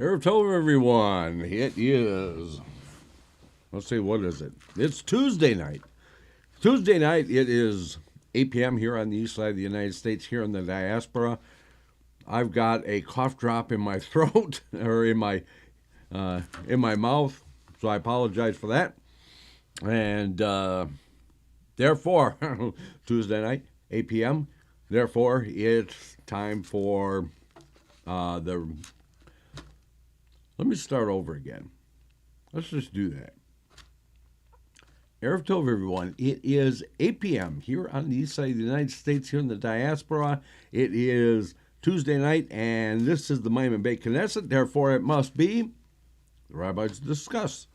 Erev Tov, everyone. It is, let's see, what is it? It's Tuesday night. Tuesday night, it is 8 p.m. here on the east side of the United States, here in the diaspora. I've got a cough drop in my throat, or in my mouth, so I apologize for that. And therefore, Tuesday night, 8 p.m., therefore, it's time for let me start over again. Let's just do that. Erev Tov, everyone. It is 8 p.m. here on the east side of the United States, here in the diaspora. It is Tuesday night, and this is the Maimon Beit Knesset. Therefore, it must be the Rabbis Discuss.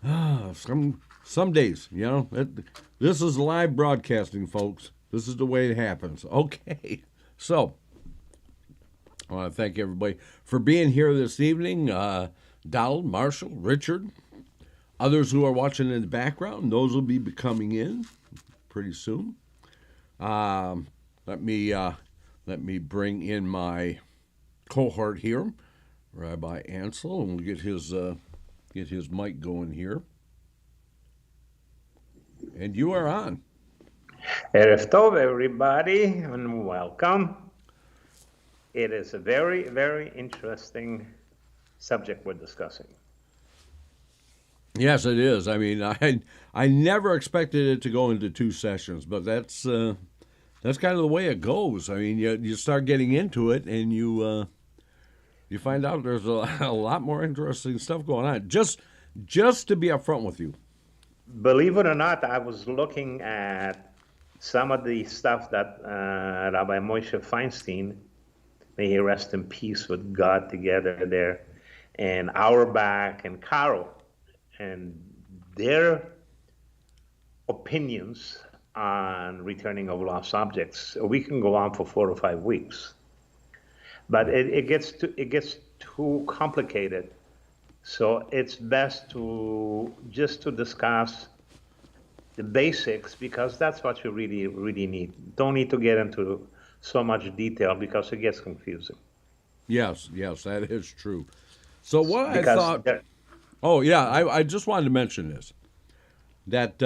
Some days, this is live broadcasting, folks. This is the way it happens. Okay, so I want to thank everybody for being here this evening. Donald, Marshall, Richard, others who are watching in the background, those will be coming in pretty soon. Let me bring in my cohort here, Rabbi Ancel, and we'll get his mic going here. And you are on. Erev Tov, everybody, and welcome. It is a very, very interesting subject we're discussing. Yes, it is. I mean, I never expected it to go into two sessions, but that's kind of the way it goes. I mean, you start getting into it, and you find out there's a lot more interesting stuff going on. Just to be upfront with you. Believe it or not, I was looking at some of the stuff that Rabbi Moshe Feinstein, may he rest in peace with God, together there, and Auerbach and Caro, and their opinions on returning of lost objects. We can go on for 4 or 5 weeks, but it gets too complicated. So it's best to discuss the basics, because that's what you really, really need. Don't need to get into so much detail because it gets confusing. Yes, that is true. So what I thought... Oh, yeah, I just wanted to mention this. That,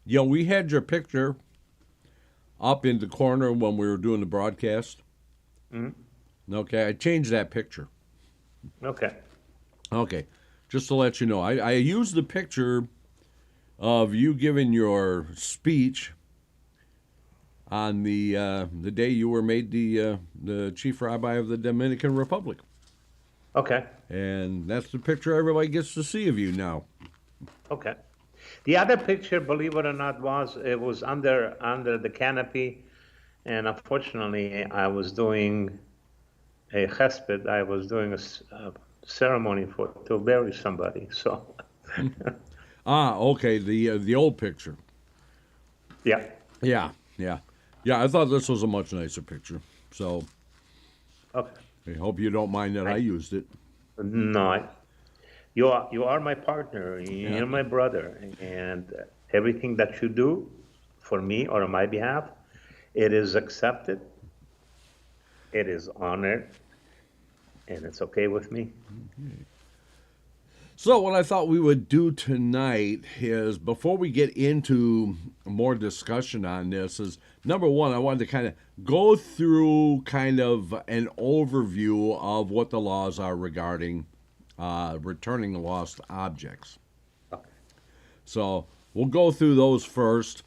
we had your picture up in the corner when we were doing the broadcast. Mm-hmm. Okay, I changed that picture. Okay, just to let you know. I used the picture of you giving your speech on the day you were made the chief rabbi of the Dominican Republic. Okay. And that's the picture everybody gets to see of you now. Okay. The other picture, believe it or not, was under the canopy, and unfortunately, I was doing a chesped. I was doing a ceremony to bury somebody. So. Okay. The old picture. Yeah. Yeah, I thought this was a much nicer picture. So, okay. I hope you don't mind that I used it. No, you are my partner. You're my brother, and everything that you do for me or on my behalf, it is accepted. It is honored, and it's okay with me. Okay. So what I thought we would do tonight is, before we get into more discussion on this, is number one, I wanted to kind of go through kind of an overview of what the laws are regarding returning lost objects. Okay. So we'll go through those first,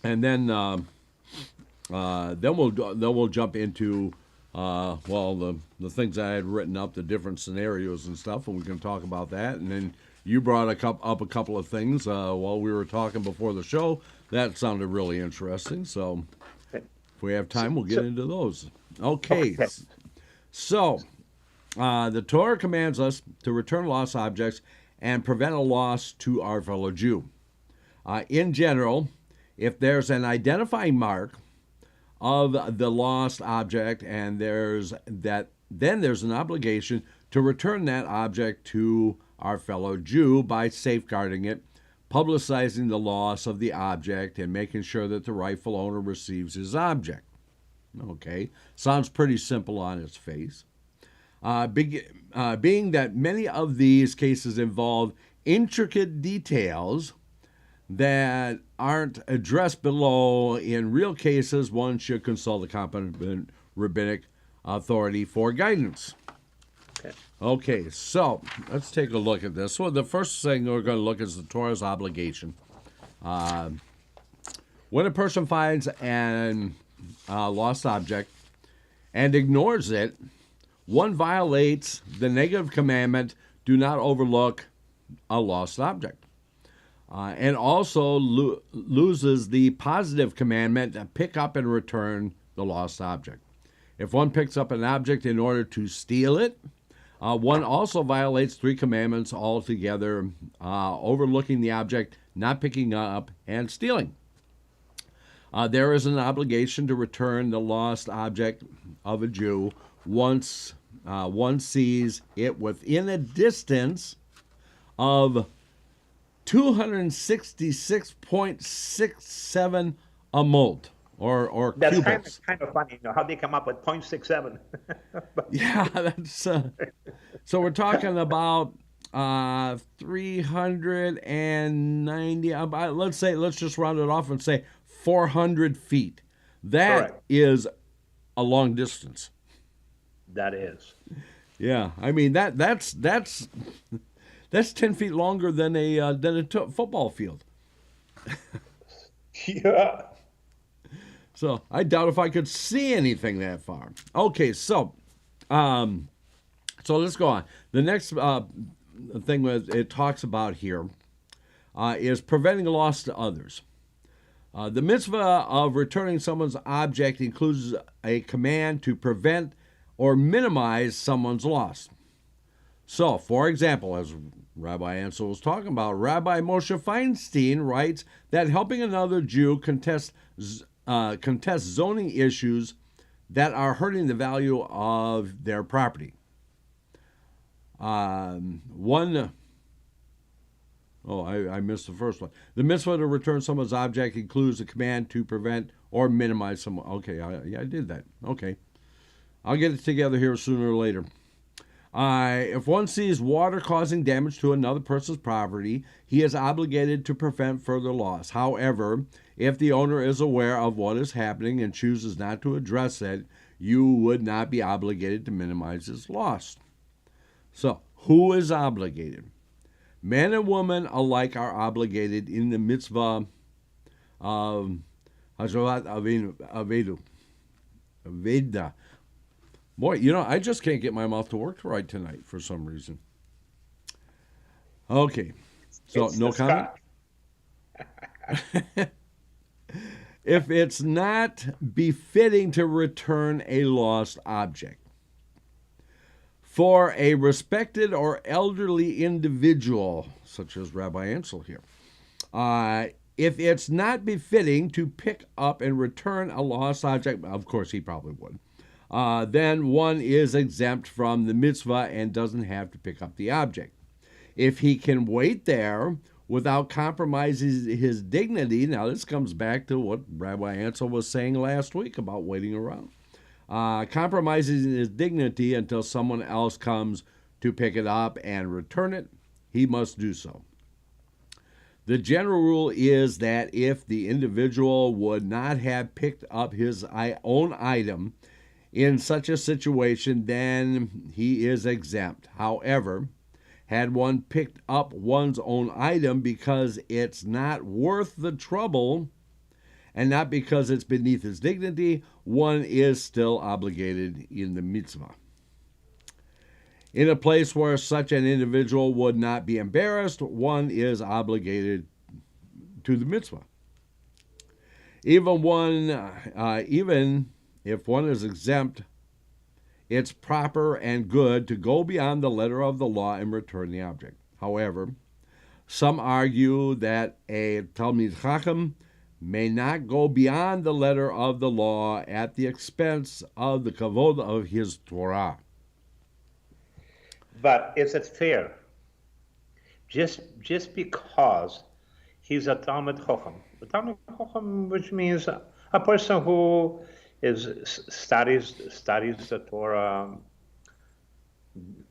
and then we'll jump into the things I had written up, the different scenarios and stuff, and we can talk about that. And then you brought up a couple of things while we were talking before the show. That sounded really interesting. So if we have time, we'll get into those. Okay. So the Torah commands us to return lost objects and prevent a loss to our fellow Jew. In general, if there's an identifying mark of the lost object, and there's an obligation to return that object to our fellow Jew by safeguarding it, publicizing the loss of the object, and making sure that the rightful owner receives his object. Okay, sounds pretty simple on its face. being that many of these cases involve intricate details that aren't addressed below. In real cases, one should consult a competent rabbinic authority for guidance. Okay, so let's take a look at this. Well, the first thing we're going to look at is the Torah's obligation. When a person finds an lost object and ignores it, one violates the negative commandment, do not overlook a lost object. And also loses the positive commandment to pick up and return the lost object. If one picks up an object in order to steal it, one also violates 3 commandments altogether, overlooking the object, not picking up, and stealing. There is an obligation to return the lost object of a Jew once one sees it within a distance of 266.67 amot, or That's cubits. kind of funny, how they come up with 0.67. Yeah, that's so we're talking about 390. Let's just round it off and say 400 feet. That Correct. is a long distance. That is. Yeah, I mean that's 10 feet longer than a football field. Yeah. So I doubt if I could see anything that far. Okay, so let's go on. The next thing that it talks about here is preventing loss to others. The mitzvah of returning someone's object includes a command to prevent or minimize someone's loss. So, for example, as Rabbi Ancel was talking about, Rabbi Moshe Feinstein writes that helping another Jew contest zoning issues that are hurting the value of their property. I missed the first one. The mitzvah to return someone's object includes a command to prevent or minimize someone. Okay, I did that. Okay. I'll get it together here sooner or later. If one sees water causing damage to another person's property, he is obligated to prevent further loss. However, if the owner is aware of what is happening and chooses not to address it, you would not be obligated to minimize his loss. So, who is obligated? Man and woman alike are obligated in the mitzvah of Hazavat Aveda. Boy, I just can't get my mouth to work right tonight for some reason. Okay, so It's no comment? If it's not befitting to return a lost object, for a respected or elderly individual, such as Rabbi Ancel here, if it's not befitting to pick up and return a lost object, of course he probably would, then one is exempt from the mitzvah and doesn't have to pick up the object. If he can wait there without compromising his dignity, now this comes back to what Rabbi Ancel was saying last week about waiting around. Compromising his dignity until someone else comes to pick it up and return it, he must do so. The general rule is that if the individual would not have picked up his own item in such a situation, then he is exempt. However, had one picked up one's own item because it's not worth the trouble and not because it's beneath his dignity, one is still obligated in the mitzvah. In a place where such an individual would not be embarrassed, one is obligated to the mitzvah. Even if one is exempt, it's proper and good to go beyond the letter of the law and return the object. However, some argue that a Talmid Chacham may not go beyond the letter of the law at the expense of the kavod of his Torah. But is it fair? Just because he's a Talmid Chacham, which means a person who studies the Torah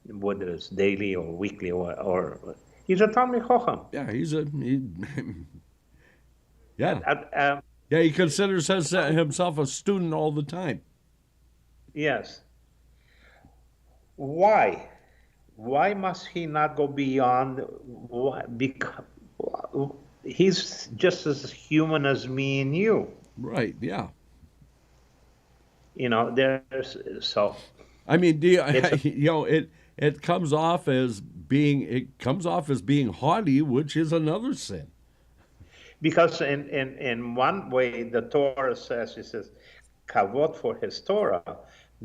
whether it's daily or weekly or he's a Talmid Chacham. Yeah, yeah. Uh, Yeah, he considers himself a student all the time. yes. Why? Why must he not go beyond? Because he's just as human as me and you. Right, yeah. There's so. I mean, It's it comes off as being haughty, which is another sin. because in one way the Torah says, it says kavod for his Torah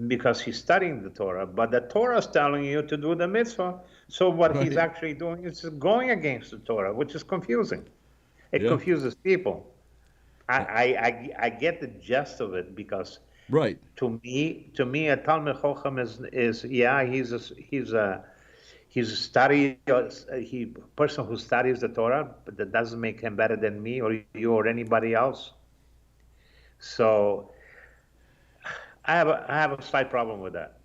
because he's studying the Torah, but the Torah is telling you to do the mitzvah. So what he's Right. actually doing is going against the Torah, which is confusing. It Yeah. confuses people. I get the gist of it because Right. to me a Talmid Chacham is yeah, he's a person who studies the Torah, but that doesn't make him better than me or you or anybody else. So I have a slight problem with that.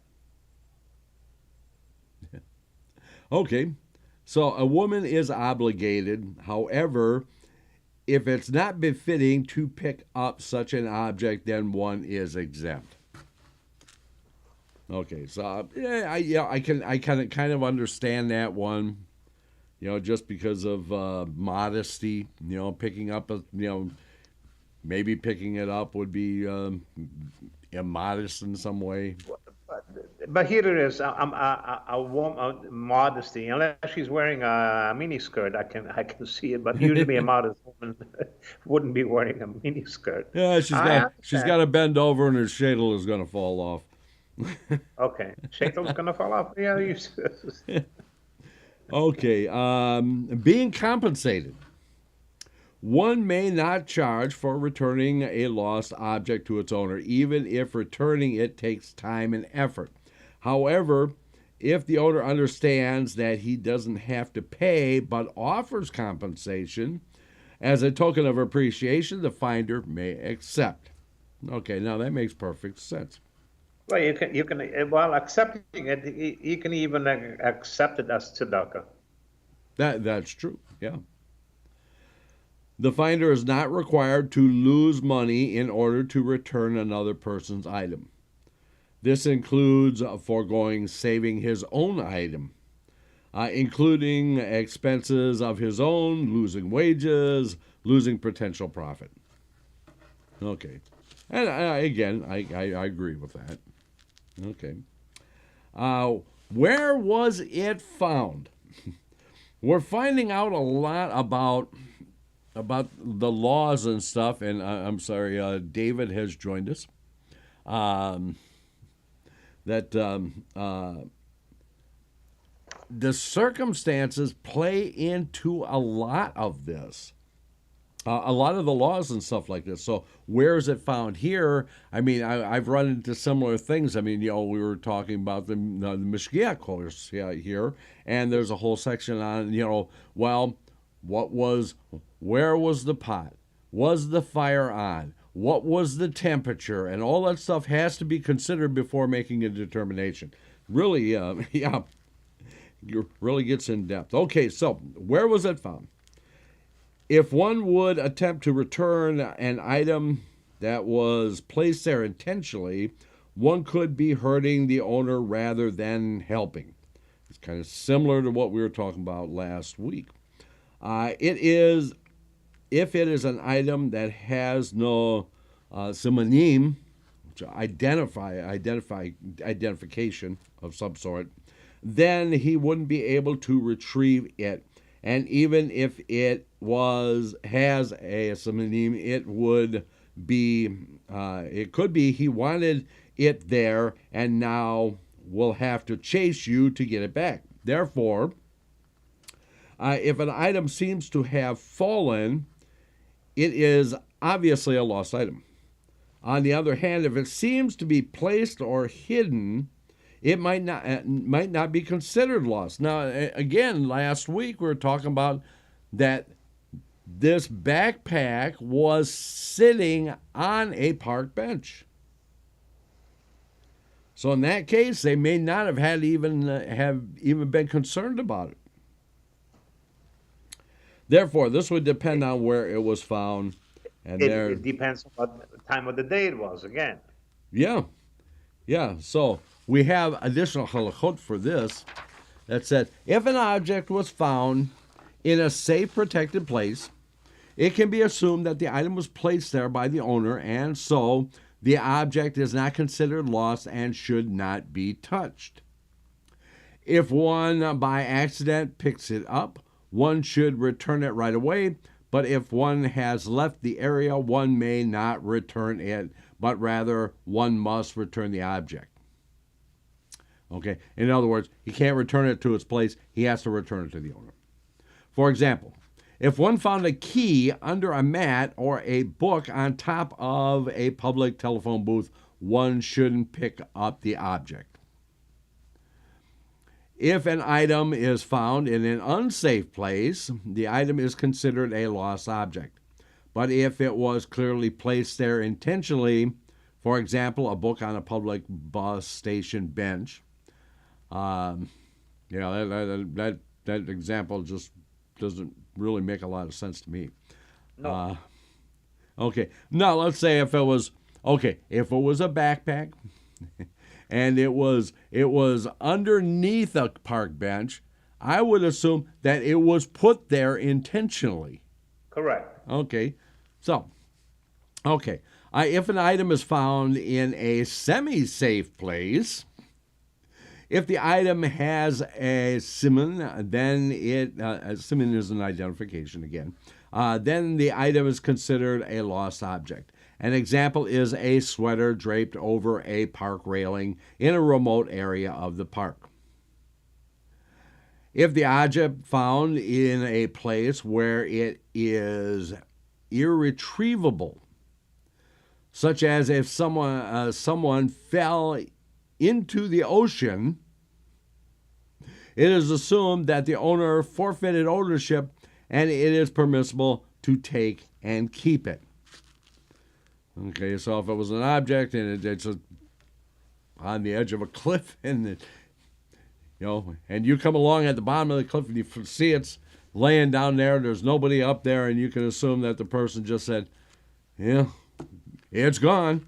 Okay. So a woman is obligated, however, if it's not befitting to pick up such an object, then one is exempt. Okay, so I can kind of understand that one, just because of modesty. Picking up maybe picking it up would be immodest in some way. But here it is. A woman modesty, unless she's wearing a mini skirt, I can see it. But usually a modest woman wouldn't be wearing a mini skirt. Yeah, I she's understand. got to bend over and her shadle is going to fall off. Okay, Shaitan's gonna fall off. Yeah, Okay, being compensated. One may not charge for returning a lost object to its owner, even if returning it takes time and effort. However, if the owner understands that he doesn't have to pay but offers compensation as a token of appreciation, the finder may accept. Okay, now that makes perfect sense. well, while accepting it, you can even accept it as tzedakah. That's true. Yeah. The finder is not required to lose money in order to return another person's item. This includes foregoing saving his own item, including expenses of his own, losing wages, losing potential profit. Okay. And again, I agree with that. Okay. Where was it found? We're finding out a lot about the laws and stuff, and I'm sorry, David has joined us. The circumstances play into a lot of this. A lot of the laws and stuff like this. So where is it found here? I mean, I've run into similar things. I mean, we were talking about the Mishgiach course here, and there's a whole section on, well, where was the pot? Was the fire on? What was the temperature? And all that stuff has to be considered before making a determination. Really, it really gets in depth. Okay, so where was it found? If one would attempt to return an item that was placed there intentionally, one could be hurting the owner rather than helping. It's kind of similar to what we were talking about last week. If it is an item that has no simanim, which identification of some sort, then he wouldn't be able to retrieve it. And even if it has a simanim, it could be he wanted it there and now will have to chase you to get it back. Therefore, if an item seems to have fallen, it is obviously a lost item. On the other hand, if it seems to be placed or hidden, it might not be considered lost. Now, again, last week we were talking about that this backpack was sitting on a park bench. So in that case, they may not have had have even been concerned about it. Therefore, this would depend on where it was found, and It depends on what time of the day it was, again. yeah, yeah. So we have additional halachot for this that said if an object was found in a safe, protected place, it can be assumed that the item was placed there by the owner, and so the object is not considered lost and should not be touched. If one by accident picks it up, one should return it right away, but if one has left the area, one may not return it, but rather one must return the object. Okay, in other words, he can't return it to its place, he has to return it to the owner. For example, if one found a key under a mat or a book on top of a public telephone booth, one shouldn't pick up the object. If an item is found in an unsafe place, the item is considered a lost object. But if it was clearly placed there intentionally, for example, a book on a public bus station bench, that example just doesn't really make a lot of sense to me. No. Okay, now let's say if it was a backpack and it was underneath a park bench, I would assume that it was put there intentionally. Correct. Okay, so if an item is found in a semi-safe place, if the item has a siman, then a siman is an identification again. Then the item is considered a lost object. An example is a sweater draped over a park railing in a remote area of the park. If the object found in a place where it is irretrievable, such as if someone fell into the ocean, it is assumed that the owner forfeited ownership and it is permissible to take and keep it. Okay, so if it was an object and it's on the edge of a cliff and and you come along at the bottom of the cliff and you see it's laying down there, there's nobody up there, and you can assume that the person just said, yeah, it's gone.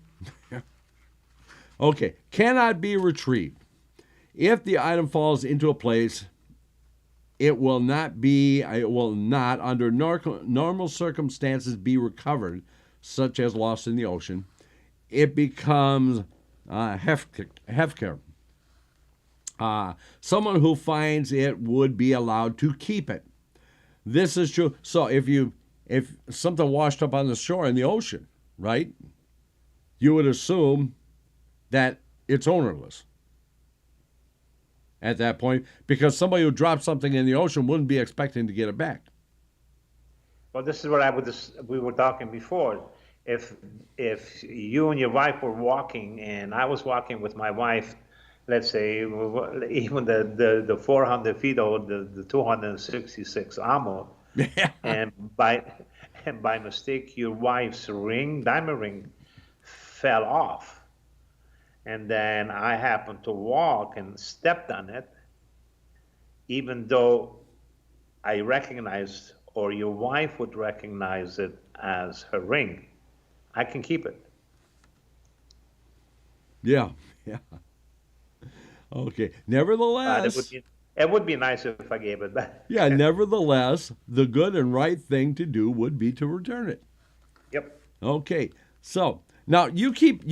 Okay, cannot be retrieved. If the item falls into a place, it will not, under normal circumstances, be recovered, such as lost in the ocean. It becomes hefker. Someone who finds it would be allowed to keep it. This is true. So if something washed up on the shore in the ocean, right, you would assume that it's ownerless at that point, because somebody who dropped something in the ocean wouldn't be expecting to get it back. Well, this is what we were talking before. If you and your wife were walking, and I was walking with my wife, let's say even the 400 feet or the 266 amo, and by mistake your wife's diamond ring, fell off. And then I happened to walk and stepped on it, even though I recognized, or your wife would recognize it as her ring, I can keep it. Yeah. Okay. Nevertheless, it would be nice if I gave it back. Yeah. Nevertheless, the good and right thing to do would be to return it. Yep. Okay. So now you keep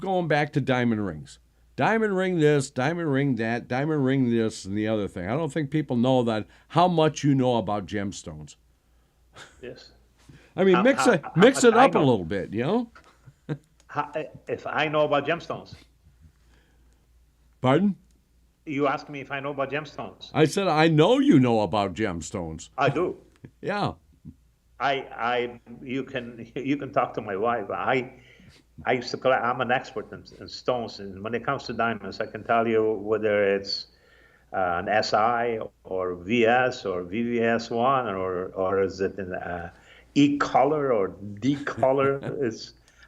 going back to diamond rings. Diamond ring this, diamond ring that, diamond ring this, and the other thing. I don't think people know that how much you know about gemstones. Yes. I mean, mix it up a little bit, you know? If I know about gemstones. Pardon? You asked me if I know about gemstones. I said I know you know about gemstones. I do. Yeah. You can talk to my wife. I used to collect. I'm an expert in stones, and when it comes to diamonds, I can tell you whether it's an SI or VS or VVS1 or is it an E color or D color.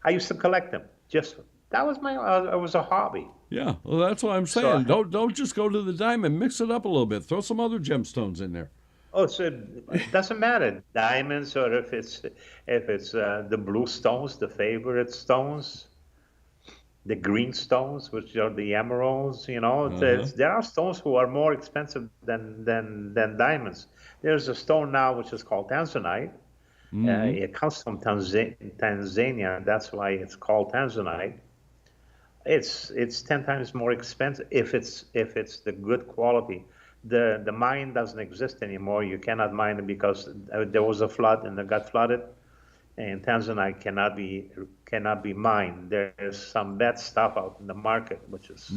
I used to collect them just That was my, it was a hobby. Yeah, well, that's what I'm So, saying. Don't just go to the diamond. Mix it up a little bit. Throw some other gemstones in there. oh, so it doesn't matter, diamonds, or if it's the blue stones, the favorite stones, the green stones, which are the emeralds. Uh-huh. There are stones who are more expensive than diamonds. There's a stone now which is called tanzanite. Mm-hmm. It comes from Tanzania. That's why it's called tanzanite. It's 10 times more expensive if it's the good quality. The mine doesn't exist anymore. You cannot mine it because there was a flood and it got flooded, and tanzanite cannot be mined. There's some bad stuff out in the market, which is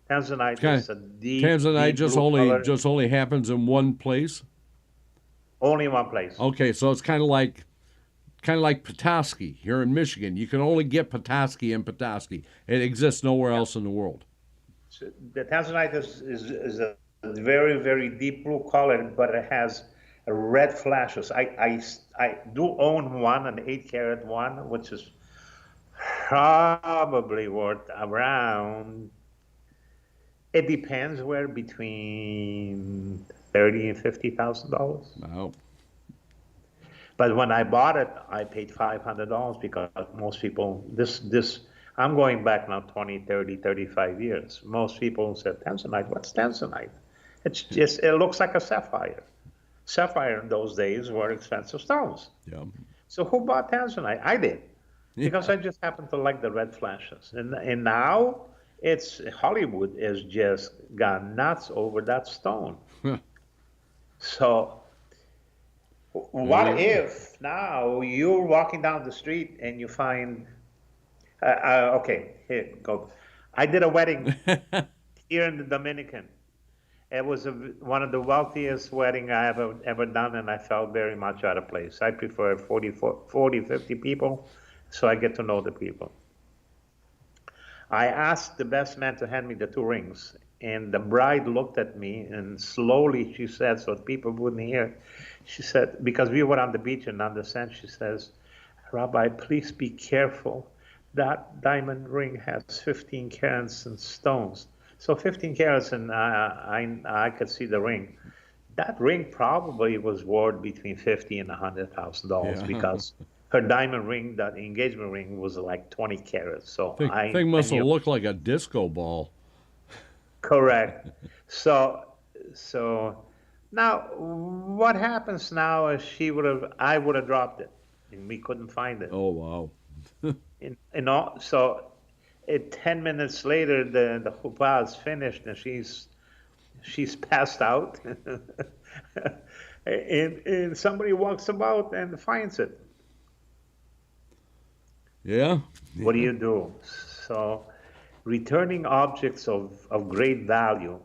tanzanite Okay. is a deep Tanzanite deep blue color, just only happens in one place. only one place. Okay, so it's kind of like Petoskey here in Michigan. You can only get Petoskey in Petoskey. It exists nowhere else in the world. So the tanzanite is a very, very deep blue color, but it has red flashes. I do own one, an 8 karat one, which is probably worth around, it depends where, between $30,000 and $50,000. Wow. But when I bought it, I paid $500 because most people, I'm going back now 20, 30, 35 years. Most people said, tanzanite, what's tanzanite? It looks like a sapphire. Sapphire in those days were expensive stones. Yeah. So who bought tanzanite? I did, because I just happened to like the red flashes. And now Hollywood has just gone nuts over that stone. So what if now you're walking down the street and you find, okay, here, go. I did a wedding here in the Dominican. It was one of the wealthiest wedding I ever done, and I felt very much out of place. I prefer 40, 50 people, so I get to know the people. I asked the best man to hand me the 2 rings, and the bride looked at me, and slowly she said, so people wouldn't hear, she said, because we were on the beach and on the sand, she says, Rabbi, please be careful. That diamond ring has 15 carats in stones. So 15 carats, and I could see the ring. That ring probably was worth between $50,000 and $100,000 Yeah. because her diamond ring, that engagement ring, was like 20 carats. So Thing must I have knew. looked like a disco ball. Correct. So now what happens now is I would have dropped it, and we couldn't find it. Oh, wow. So 10 minutes later, the chuppah is finished, and she's passed out, and somebody walks about and finds it. Yeah. What do you do? So, returning objects of great value,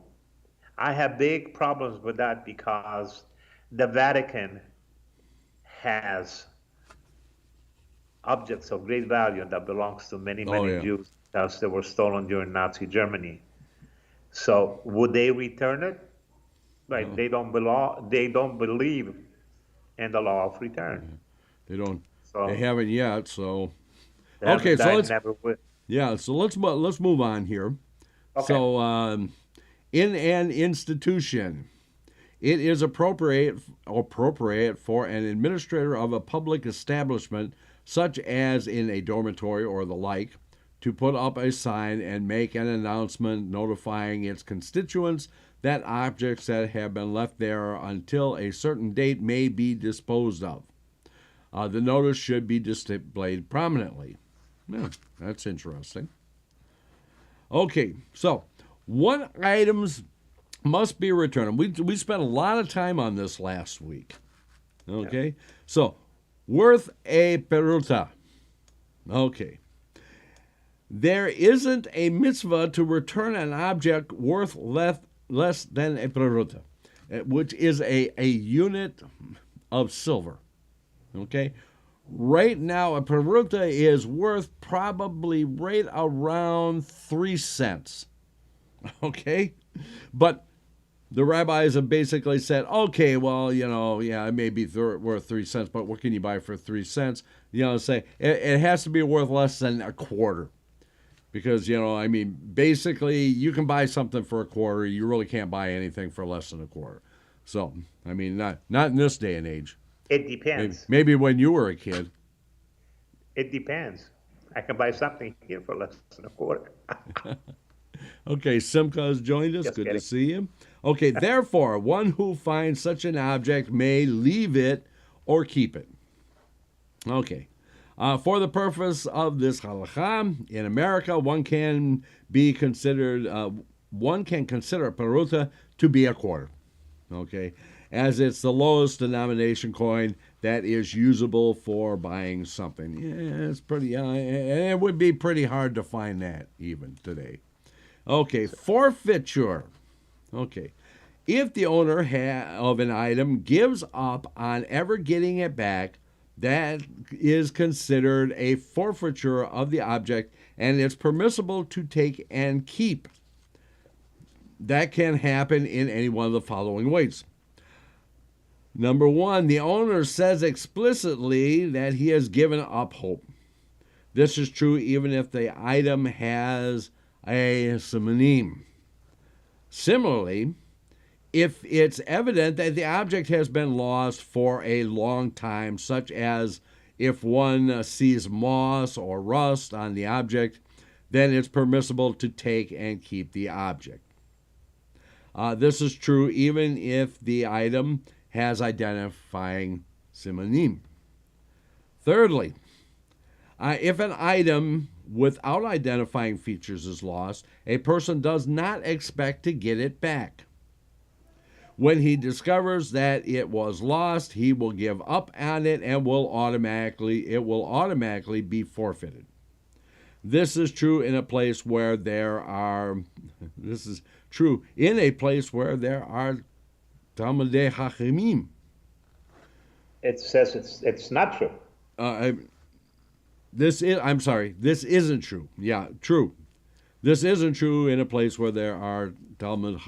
I have big problems with that because the Vatican has objects of great value that belongs to many, many yeah. Jews because they were stolen during Nazi Germany. So would they return it? Right. They don't believe in the law of return. They don't. So They haven't yet. So that, okay. So that let's never will. yeah. So let's move on here. Okay. So in an institution, it is appropriate for an administrator of a public establishment, such as in a dormitory or the like, to put up a sign and make an announcement notifying its constituents that objects that have been left there until a certain date may be disposed of. The notice should be displayed prominently. Yeah, that's interesting. Okay, so what items must be returned? We spent a lot of time on this last week. Okay, so worth a peruta. Okay. There isn't a mitzvah to return an object worth less than a peruta, which is a unit of silver. Okay? Right now, a peruta is worth probably right around 3 cents. Okay? But the rabbis have basically said, okay, well, it may be worth 3 cents, but what can you buy for 3 cents? Say it has to be worth less than a quarter. Because, I mean, basically, you can buy something for a quarter. You really can't buy anything for less than a quarter. So, I mean, not in this day and age. It Maybe, depends. maybe when you were a kid. It depends. I can buy something here for less than a quarter. Okay, Simca has joined us. Just Good to kidding. see you. Okay, therefore, one who finds such an object may leave it or keep it. Okay. For the purpose of this halakha, in America, one can consider a peruta to be a quarter. Okay, as it's the lowest denomination coin that is usable for buying something. Yeah, it's pretty. It would be pretty hard to find that even today. Okay, forfeiture. Okay, if the owner of an item gives up on ever getting it back, that is considered a forfeiture of the object, and it's permissible to take and keep. That can happen in any one of the following ways. Number one, the owner says explicitly that he has given up hope. This is true even if the item has a simonim. Similarly, if it's evident that the object has been lost for a long time, such as if one sees moss or rust on the object, then it's permissible to take and keep the object. This is true even if the item has identifying simonim. Thirdly, if an item without identifying features is lost, a person does not expect to get it back. When he discovers that it was lost, he will give up on it and it will automatically be forfeited. This is true in a place where there are Talmidei Chachamim. It says it's not true. This isn't true. Yeah, true. This isn't true in a place where there are Talmidei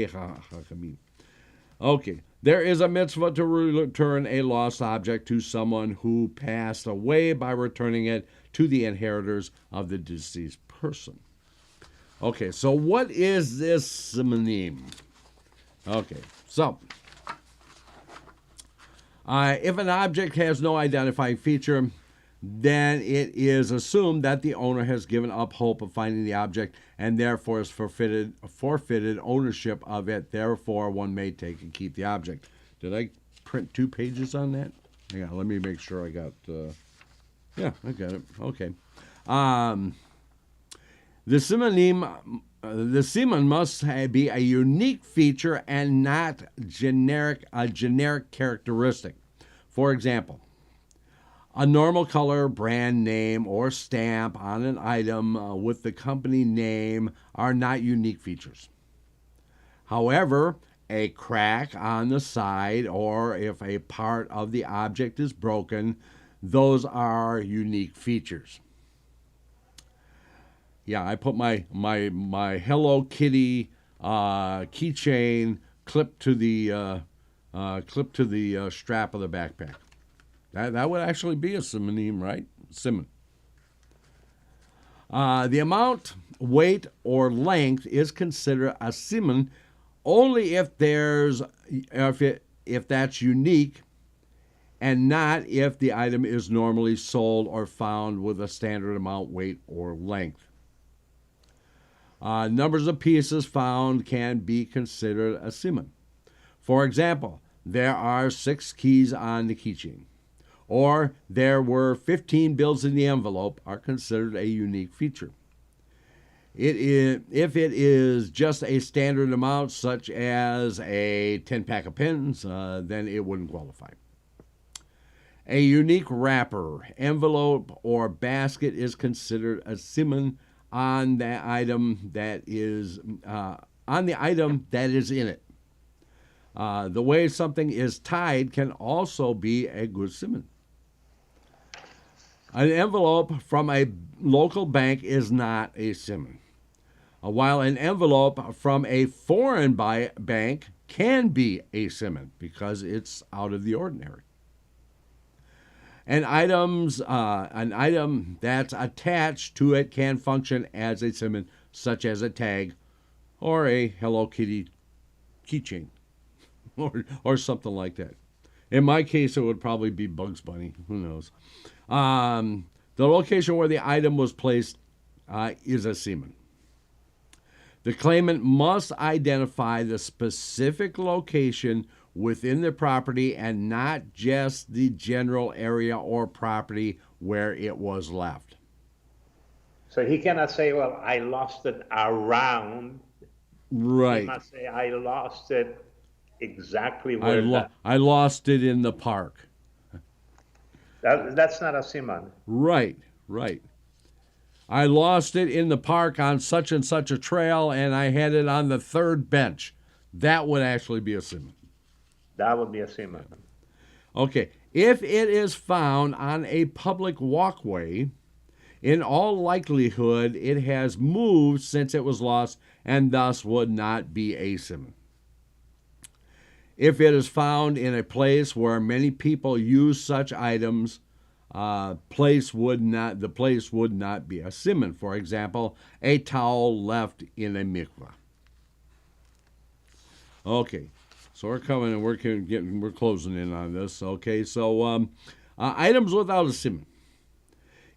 Chachamim. Okay, there is a mitzvah to return a lost object to someone who passed away by returning it to the inheritors of the deceased person. Okay, so what is this simonim? Okay, so if an object has no identifying feature, then it is assumed that the owner has given up hope of finding the object and therefore has forfeited ownership of it. Therefore, one may take and keep the object. Did I print 2 pages on that? Hang on, let me make sure I got... yeah, I got it. Okay. The simon must be a unique feature and not a generic characteristic. For example, a normal color, brand name, or stamp on an item with the company name are not unique features. However, a crack on the side or if a part of the object is broken, those are unique features. Yeah, I put my Hello Kitty keychain clipped to the strap of the backpack. That would actually be a simonim, right? Simon. The amount, weight, or length is considered a simon only if that's unique, and not if the item is normally sold or found with a standard amount, weight, or length. Numbers of pieces found can be considered a simon. For example, there are 6 keys on the keychain, or there were 15 bills in the envelope are considered a unique feature. If it is just a standard amount, such as a 10-pack of pens, then it wouldn't qualify. A unique wrapper, envelope, or basket is considered a simon on the item that is in it. The way something is tied can also be a good simon. An envelope from a local bank is not a simon, while an envelope from a foreign bank can be a simon because it's out of the ordinary. An item that's attached to it can function as a siman, such as a tag or a Hello Kitty keychain or something like that. In my case, it would probably be Bugs Bunny. Who knows? The location where the item was placed is a siman. The claimant must identify the specific location within the property and not just the general area or property where it was left. So he cannot say, well, I lost it around. Right. He must say, I lost it exactly where I lost it in the park. That's not a siman. Right. I lost it in the park on such and such a trail, and I had it on the third bench. That would actually be a siman. That would be a siman. Okay. If it is found on a public walkway, in all likelihood, it has moved since it was lost and thus would not be a siman. If it is found in a place where many people use such items, the place would not be a siman. For example, a towel left in a mikvah. Okay, so we're coming and we're closing in on this. Okay, so items without a siman.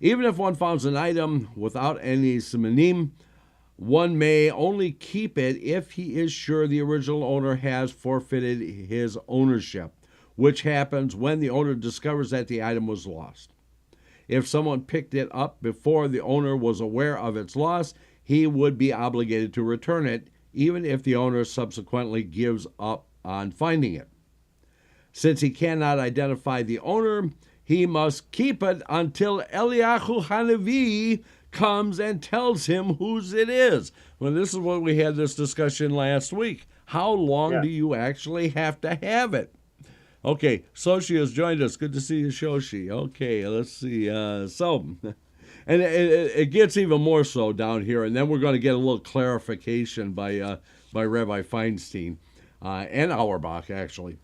Even if one finds an item without any simanim, one may only keep it if he is sure the original owner has forfeited his ownership, which happens when the owner discovers that the item was lost. If someone picked it up before the owner was aware of its loss, he would be obligated to return it, even if the owner subsequently gives up on finding it. Since he cannot identify the owner, he must keep it until Eliyahu Hanavi comes and tells him whose it is. Well, this is what we had this discussion last week. How long do you actually have to have it? Okay, Soshi has joined us. Good to see you, Shoshi. Okay, let's see. And it gets even more so down here, and then we're going to get a little clarification by Rabbi Feinstein and Auerbach, actually.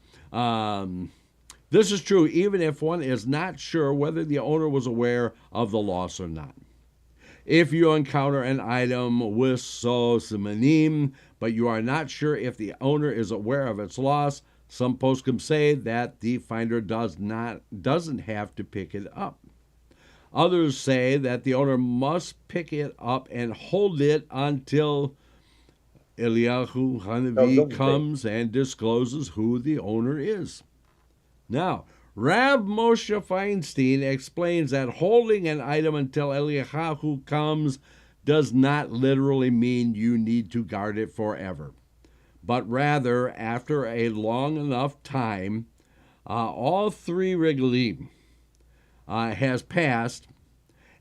This is true even if one is not sure whether the owner was aware of the loss or not. If you encounter an item with simanim, but you are not sure if the owner is aware of its loss, some poskim say that the finder doesn't have to pick it up. Others say that the owner must pick it up and hold it until Eliyahu Hanavi comes and discloses who the owner is. Now, Rav Moshe Feinstein explains that holding an item until Eliyahu comes does not literally mean you need to guard it forever, but rather after a long enough time, all three regalim has passed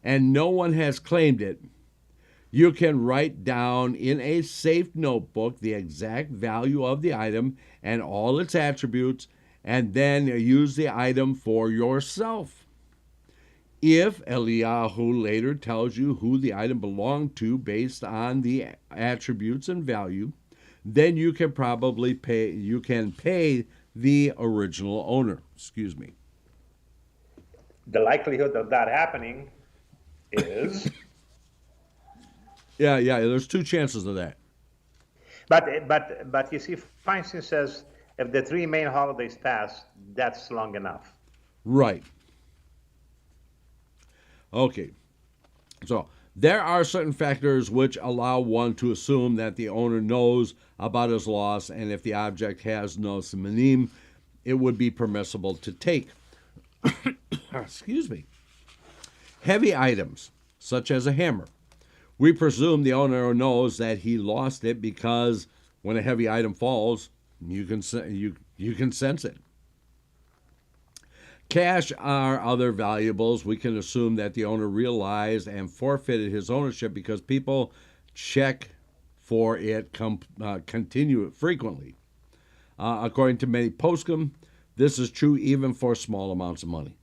and no one has claimed it, you can write down in a safe notebook the exact value of the item and all its attributes, and then use the item for yourself. If Eliyahu later tells you who the item belonged to based on the attributes and value, then you can pay the original owner. Excuse me. The likelihood of that happening is yeah, there's two chances of that. But you see, Feinstein says if the three main holidays pass, that's long enough. Right. Okay. So there are certain factors which allow one to assume that the owner knows about his loss, and if the object has no simanim, it would be permissible to take. Excuse me. Heavy items, such as a hammer. We presume the owner knows that he lost it because when a heavy item falls, you can sense it. Cash or other valuables, we can assume that the owner realized and forfeited his ownership because people check for it frequently. According to many poskim, this is true even for small amounts of money.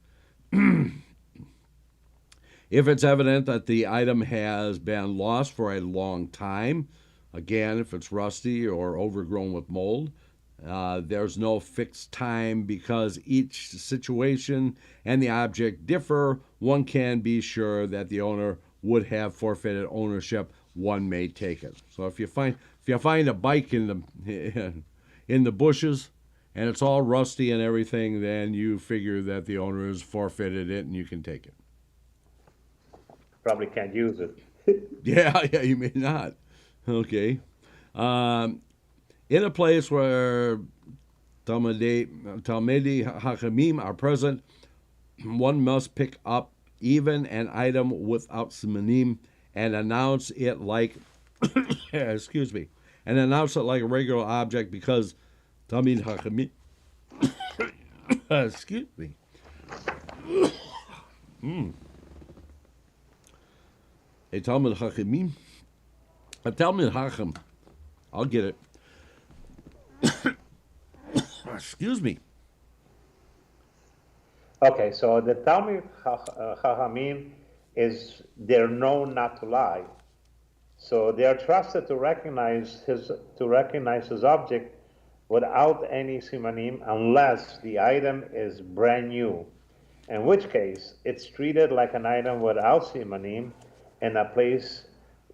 If it's evident that the item has been lost for a long time, again, if it's rusty or overgrown with mold, There's no fixed time because each situation and the object differ. One can be sure that the owner would have forfeited ownership. One may take it. So if you find a bike in the bushes and it's all rusty and everything, then you figure that the owner has forfeited it and you can take it. Probably can't use it. Yeah, you may not. Okay. In a place where Talmidei Hakamim are present, one must pick up even an item without simanim and announce it like, excuse me, and announce it like a regular object because Talmid Hakamim, excuse me. A Talmid Hakamim, a Talmid Hakam, I'll get it. Excuse me. Okay, so the Talmid Chachamim they're known not to lie. So they are trusted to recognize his object without any simanim unless the item is brand new, in which case it's treated like an item without simanim in a place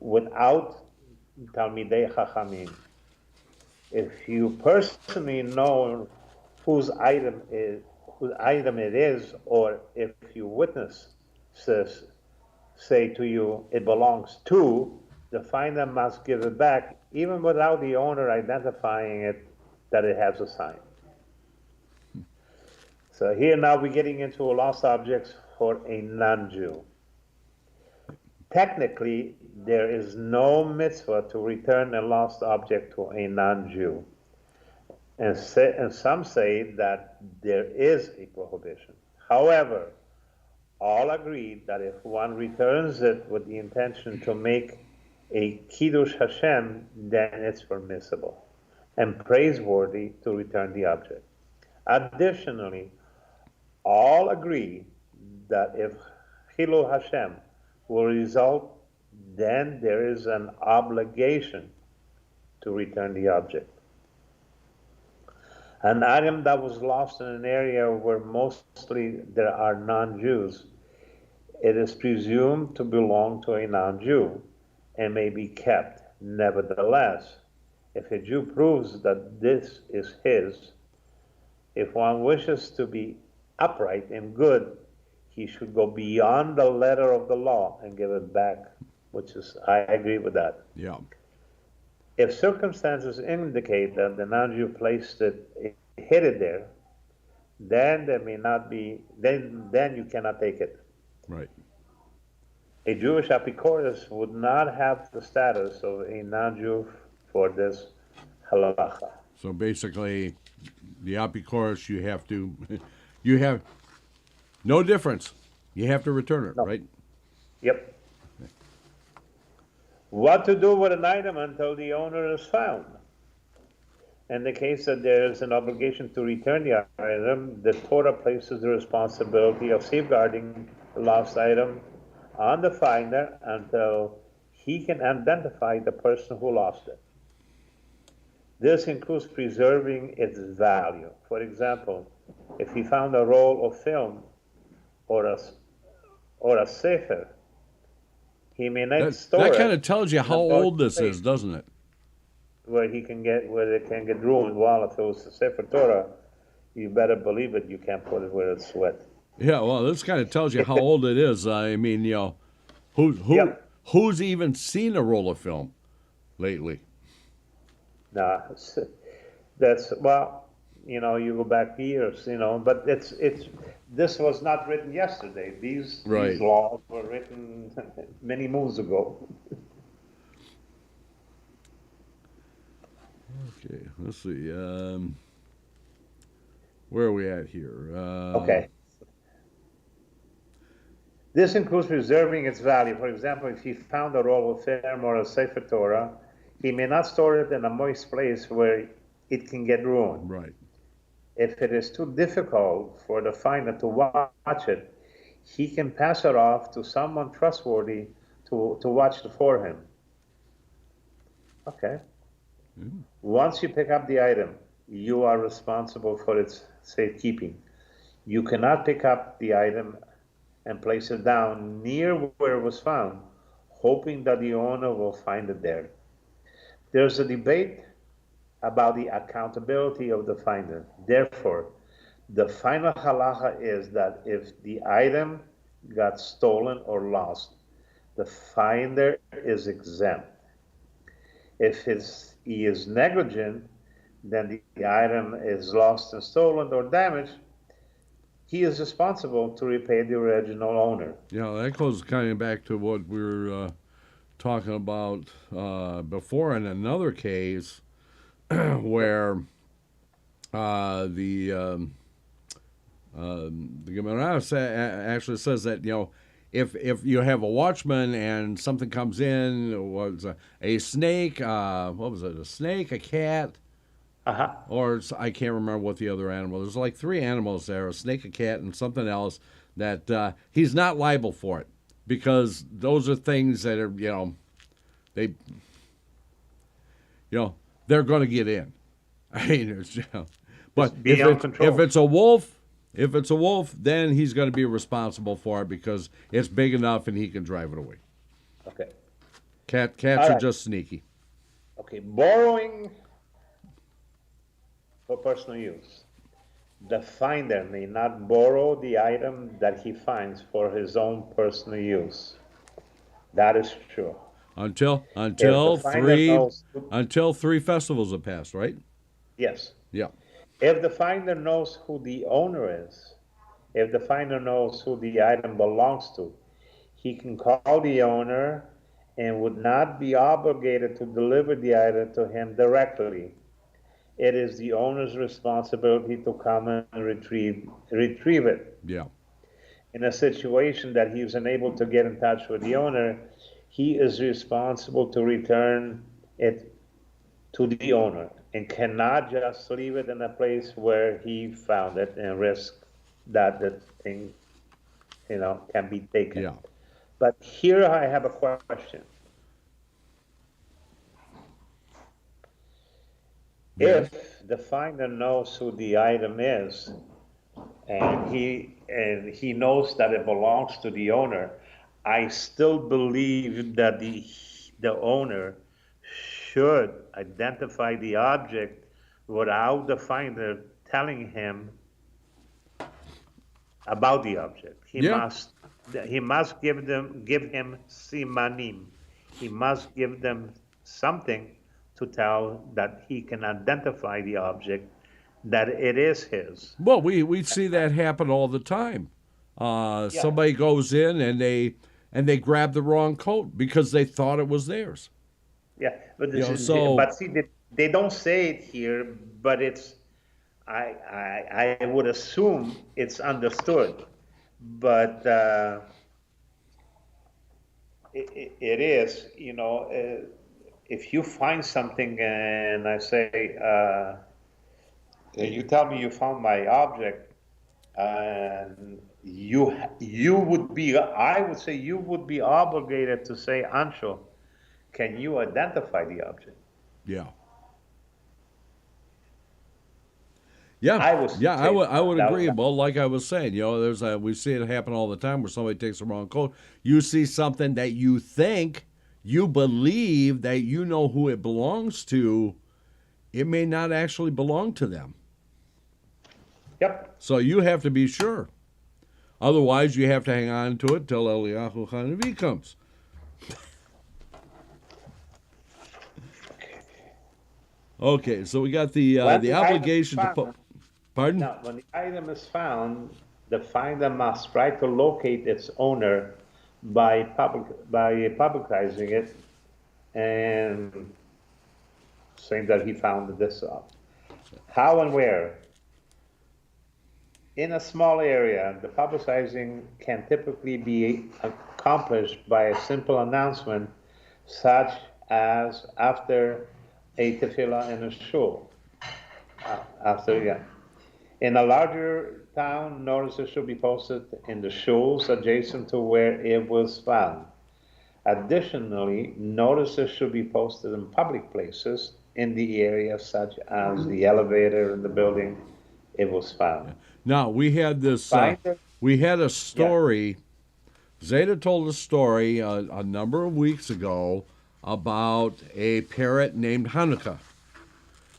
without Talmidei Chachamim. If you personally know whose item it is, or if your witness say to you it belongs to, the finder must give it back, even without the owner identifying it that it has a sign. So here now we're getting into lost objects for a non-Jew. Technically, there is no mitzvah to return a lost object to a non-Jew. And some say that there is a prohibition. However, all agree that if one returns it with the intention to make a Kiddush Hashem, then it's permissible and praiseworthy to return the object. Additionally, all agree that if Chilul Hashem will result, then there is an obligation to return the object. An item that was lost in an area where mostly there are non-Jews, it is presumed to belong to a non-Jew and may be kept. Nevertheless, if a Jew proves that this is his, if one wishes to be upright and good, he should go beyond the letter of the law and give it back, I agree with that. Yeah. If circumstances indicate that the non-Jew hid it there, then there may not be, then you cannot take it. Right. A Jewish apikoros would not have the status of a non-Jew for this halacha. So basically, the apikoros, you have no difference. You have to return it, right? Yep. What to do with an item until the owner is found? In the case that there is an obligation to return the item, the Torah places the responsibility of safeguarding the lost item on the finder until he can identify the person who lost it. This includes preserving its value. For example, if he found a roll of film or a sefer, he may not store it. That kind of tells you how old this is, doesn't it? Where it can get ruined. Well, if it was a Sefer Torah, you better believe it. You can't put it where it's wet. Yeah, well, this kind of tells you how old it is. I mean, who's even seen a roll of film lately? Nah, you go back years, but this was not written yesterday. These laws were written many moons ago. Okay, let's see. Where are we at here? Okay. This includes preserving its value. For example, if he found a roll of film or a Sefer Torah, he may not store it in a moist place where it can get ruined. Right. If it is too difficult for the finder to watch it, he can pass it off to someone trustworthy to watch it for him. Okay. Mm. Once you pick up the item, you are responsible for its safekeeping. You cannot pick up the item and place it down near where it was found, hoping that the owner will find it there. There's a debate about the accountability of the finder. Therefore, the final halacha is that if the item got stolen or lost, the finder is exempt. If he is negligent, then the item is lost and stolen or damaged, he is responsible to repay the original owner. Yeah, that goes kind of back to what we were talking about before in another case where the Gemara actually says that, if you have a watchman and something comes in, was a snake, what was it, a snake, a cat, or I can't remember what the other animal. There's like three animals there: a snake, a cat, and something else. That he's not liable for it because those are things that are they they're going to get in. I mean, but if it's a wolf, then he's going to be responsible for it because it's big enough and he can drive it away. Okay. Cats are just sneaky. Okay, borrowing for personal use. The finder may not borrow the item that he finds for his own personal use. That is true. Until three festivals have passed, right? Yes. Yeah. If the finder knows who the owner is, if the finder knows who the item belongs to, he can call the owner and would not be obligated to deliver the item to him directly. It is the owner's responsibility to come and retrieve it. Yeah. In a situation that he is unable to get in touch with the owner, he is responsible to return it to the owner and cannot just leave it in a place where he found it and risk that the thing, can be taken. Yeah. But here I have a question. Yes. If the finder knows who the item is, and he knows that it belongs to the owner, I still believe that the owner should identify the object without the finder telling him about the object. He must give him simanim. He must give them something to tell that he can identify the object, that it is his. Well, we see that happen all the time. Somebody goes in and they grab the wrong coat because they thought it was theirs. Yeah, but but see, they don't say it here, but it's I would assume it's understood, but it is, if you find something and I say, you tell me you found my object, and you would be, I would say you would be obligated to say, Ancel, can you identify the object? Yeah. Yeah, I would agree. Well, like I was saying, we see it happen all the time where somebody takes the wrong coat. You see something that you think, you believe that you know who it belongs to, it may not actually belong to them. Yep. So you have to be sure. Otherwise, you have to hang on to it till Eliyahu Hanavi comes. Okay, so we got the obligation to. Pardon? Now, when the item is found, the finder must try to locate its owner by publicizing it and saying that he found this up. How and where? In a small area, the publicizing can typically be accomplished by a simple announcement, such as after a tefillah in a shul. In a larger town, notices should be posted in the shuls adjacent to where it was found. Additionally, notices should be posted in public places in the area, such as the elevator in the building, it was found. Now Finder, we had a yeah, story. Zeta told a story a number of weeks ago about a parrot named Hanukkah.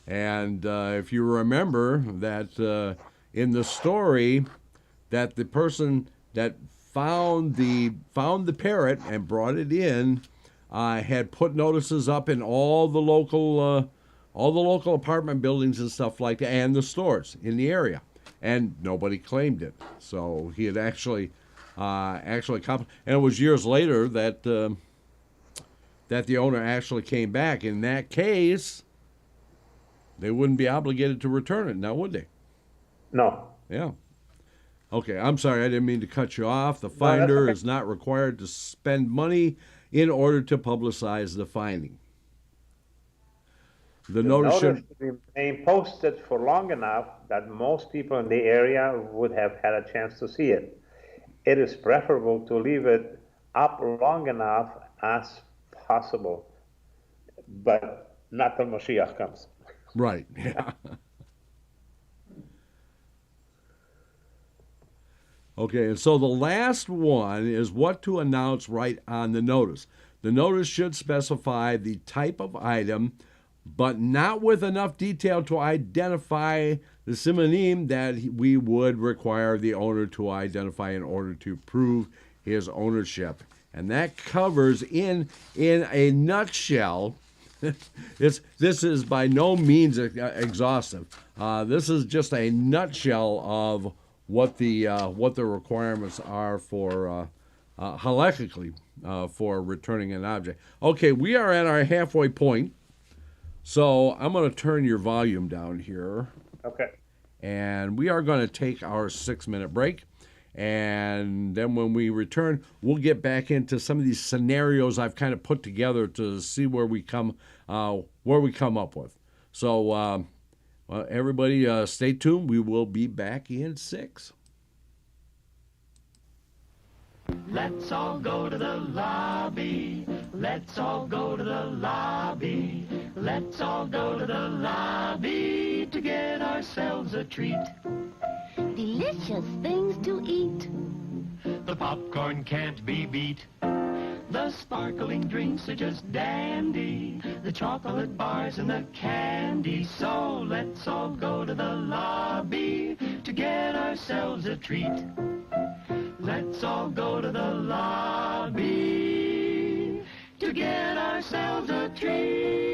And if you remember that in the story, that the person that found the parrot and brought it in had put notices up in all the local apartment buildings and stuff like that, and the stores in the area, and nobody claimed it. So he had actually and it was years later that that the owner actually came back. In that case, they wouldn't be obligated to return it now, would they? no, Yeah. Okay, I'm sorry, I didn't mean to cut you off. The no, that's finder okay. is not required to spend money in order to publicize the finding. The The notice notice should, should remain posted for long enough that most people in the area would have had a chance to see it. It is preferable to leave it up long enough as possible, but not till Mashiach comes. right, yeah. Okay, and so the last one is what to announce right on the notice. The notice should specify the type of item, but not with enough detail to identify the simonim that we would require the owner to identify in order to prove his ownership. And that covers in a nutshell. This is by no means exhaustive. This is just a nutshell of what the requirements are for halakhically for returning an object. Okay, we are at our halfway point, so I'm going to turn your volume down here, Okay. and we are going to take our 6-minute break. And then when we return, we'll get back into some of these scenarios I've kind of put together to see where we come up with. So everybody, stay tuned. We will be back in 6. Let's all go to the lobby. Let's all go to the lobby. Let's all go to the lobby to get ourselves a treat. Delicious things to eat. The popcorn can't be beat. The sparkling drinks are just dandy. The chocolate bars and the candy. So let's all go to the lobby to get ourselves a treat. Let's all go to the lobby to get ourselves a treat.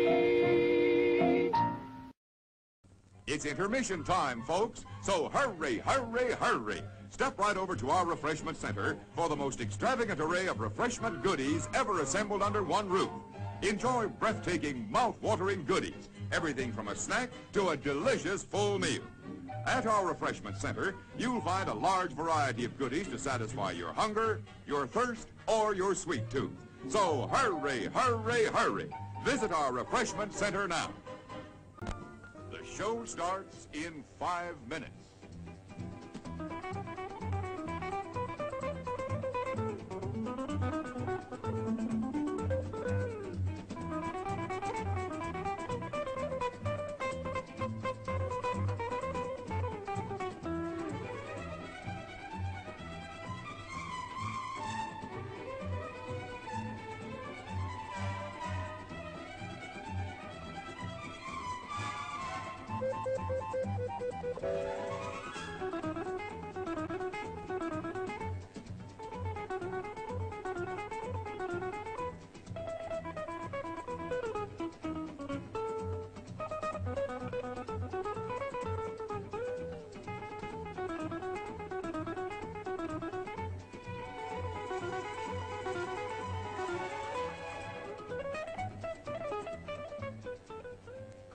It's intermission time, folks, so hurry, hurry, hurry. Step right over to our refreshment center for the most extravagant array of refreshment goodies ever assembled under one roof. Enjoy breathtaking, mouth-watering goodies, everything from a snack to a delicious full meal. At our refreshment center, you'll find a large variety of goodies to satisfy your hunger, your thirst, or your sweet tooth. So hurry, hurry, hurry. Visit our refreshment center now. The show starts in 5 minutes.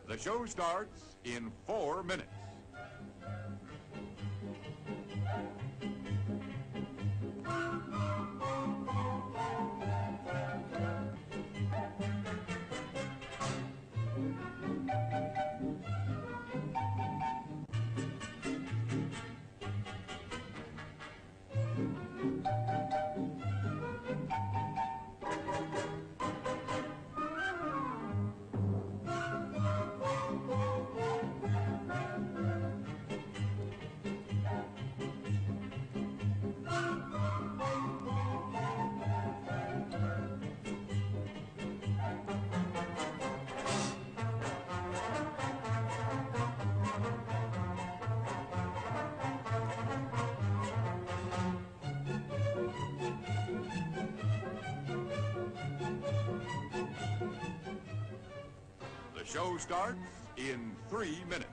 The show starts in 4 minutes. show starts in 3 minutes.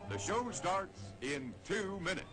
The show starts in 2 minutes.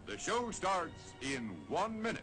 The show starts in 1 minute.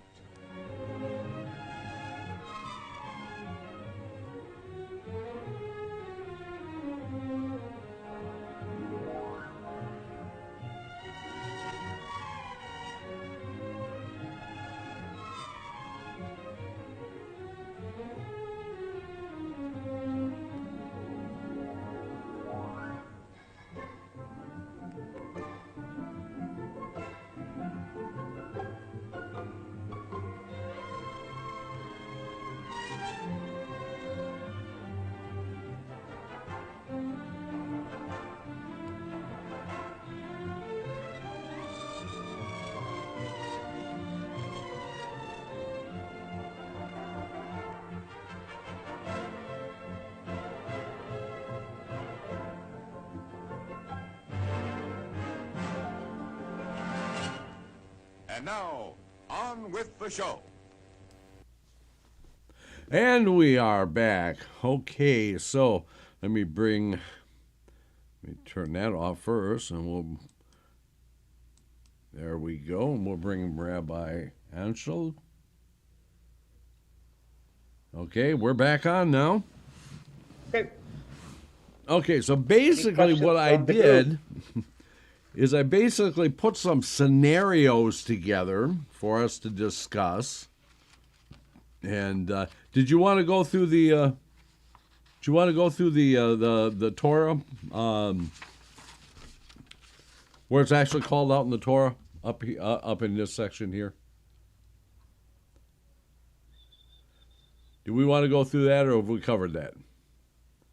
And now, on with the show. And we are back. Okay, so let me turn that off first, and there we go, and we'll bring Rabbi Ancel. Okay, we're back on now. Okay, so basically what I did is I basically put some scenarios together for us to discuss. And did you want to go through the the Torah, where it's actually called out in the Torah up in this section here? Do we want to go through that, or have we covered that?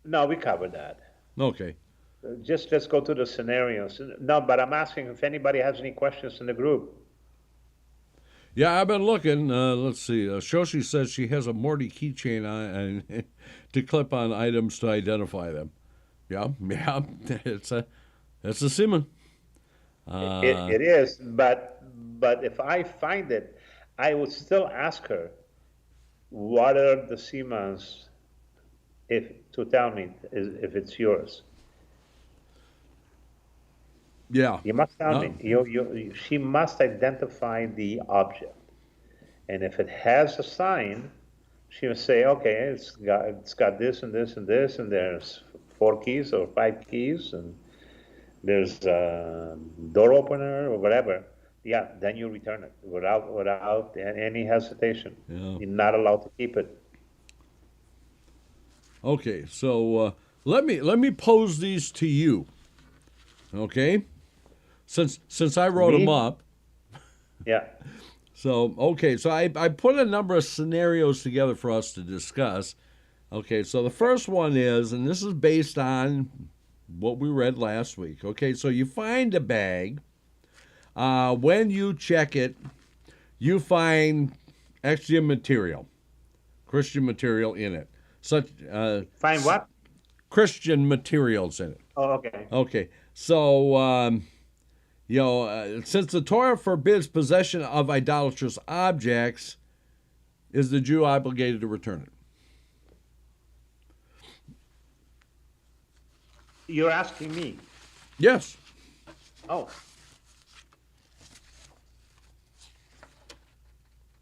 No, we covered that. Okay. Just let's go to the scenarios. No, but I'm asking if anybody has any questions in the group. Yeah, I've been looking. Let's see. Shoshi says she has a Morty keychain on to clip on items to identify them. Yeah, it's a simon. It is, but if I find it, I would still ask her, what are the simons, to tell me if it's yours. Yeah. You must tell me. She must identify the object, and if it has a sign, she will say, okay, it's got this and this and this, and there's 4 keys or 5 keys, and there's a door opener or whatever. Yeah, then you return it without any hesitation. Yeah. You're not allowed to keep it. Okay, so let me pose these to you. Okay. Since I wrote them up, Yeah. So, okay, so I put a number of scenarios together for us to discuss. Okay, so the first one is, and this is based on what we read last week. Okay, so you find a bag. When you check it, you find extra material, Christian material in it. Such Find what? Christian materials in it. Oh, okay. Okay, so since the Torah forbids possession of idolatrous objects, is the Jew obligated to return it? You're asking me. Yes. Oh.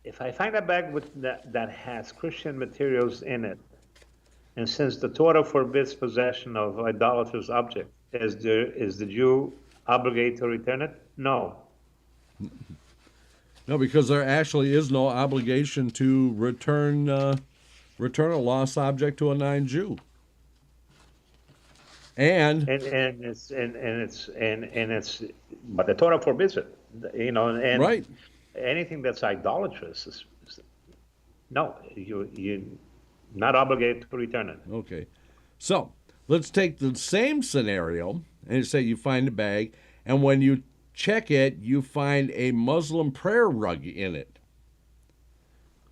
If I find a bag that has Christian materials in it, and since the Torah forbids possession of idolatrous objects, is the Jew obligated to return it? No. No, because there actually is no obligation to return a lost object to a non-Jew. And it's but the Torah forbids it, and right. Anything that's idolatrous is no, you're not obligated to return it. Okay, so let's take the same scenario and say you find a bag, and when you check it, you find a Muslim prayer rug in it.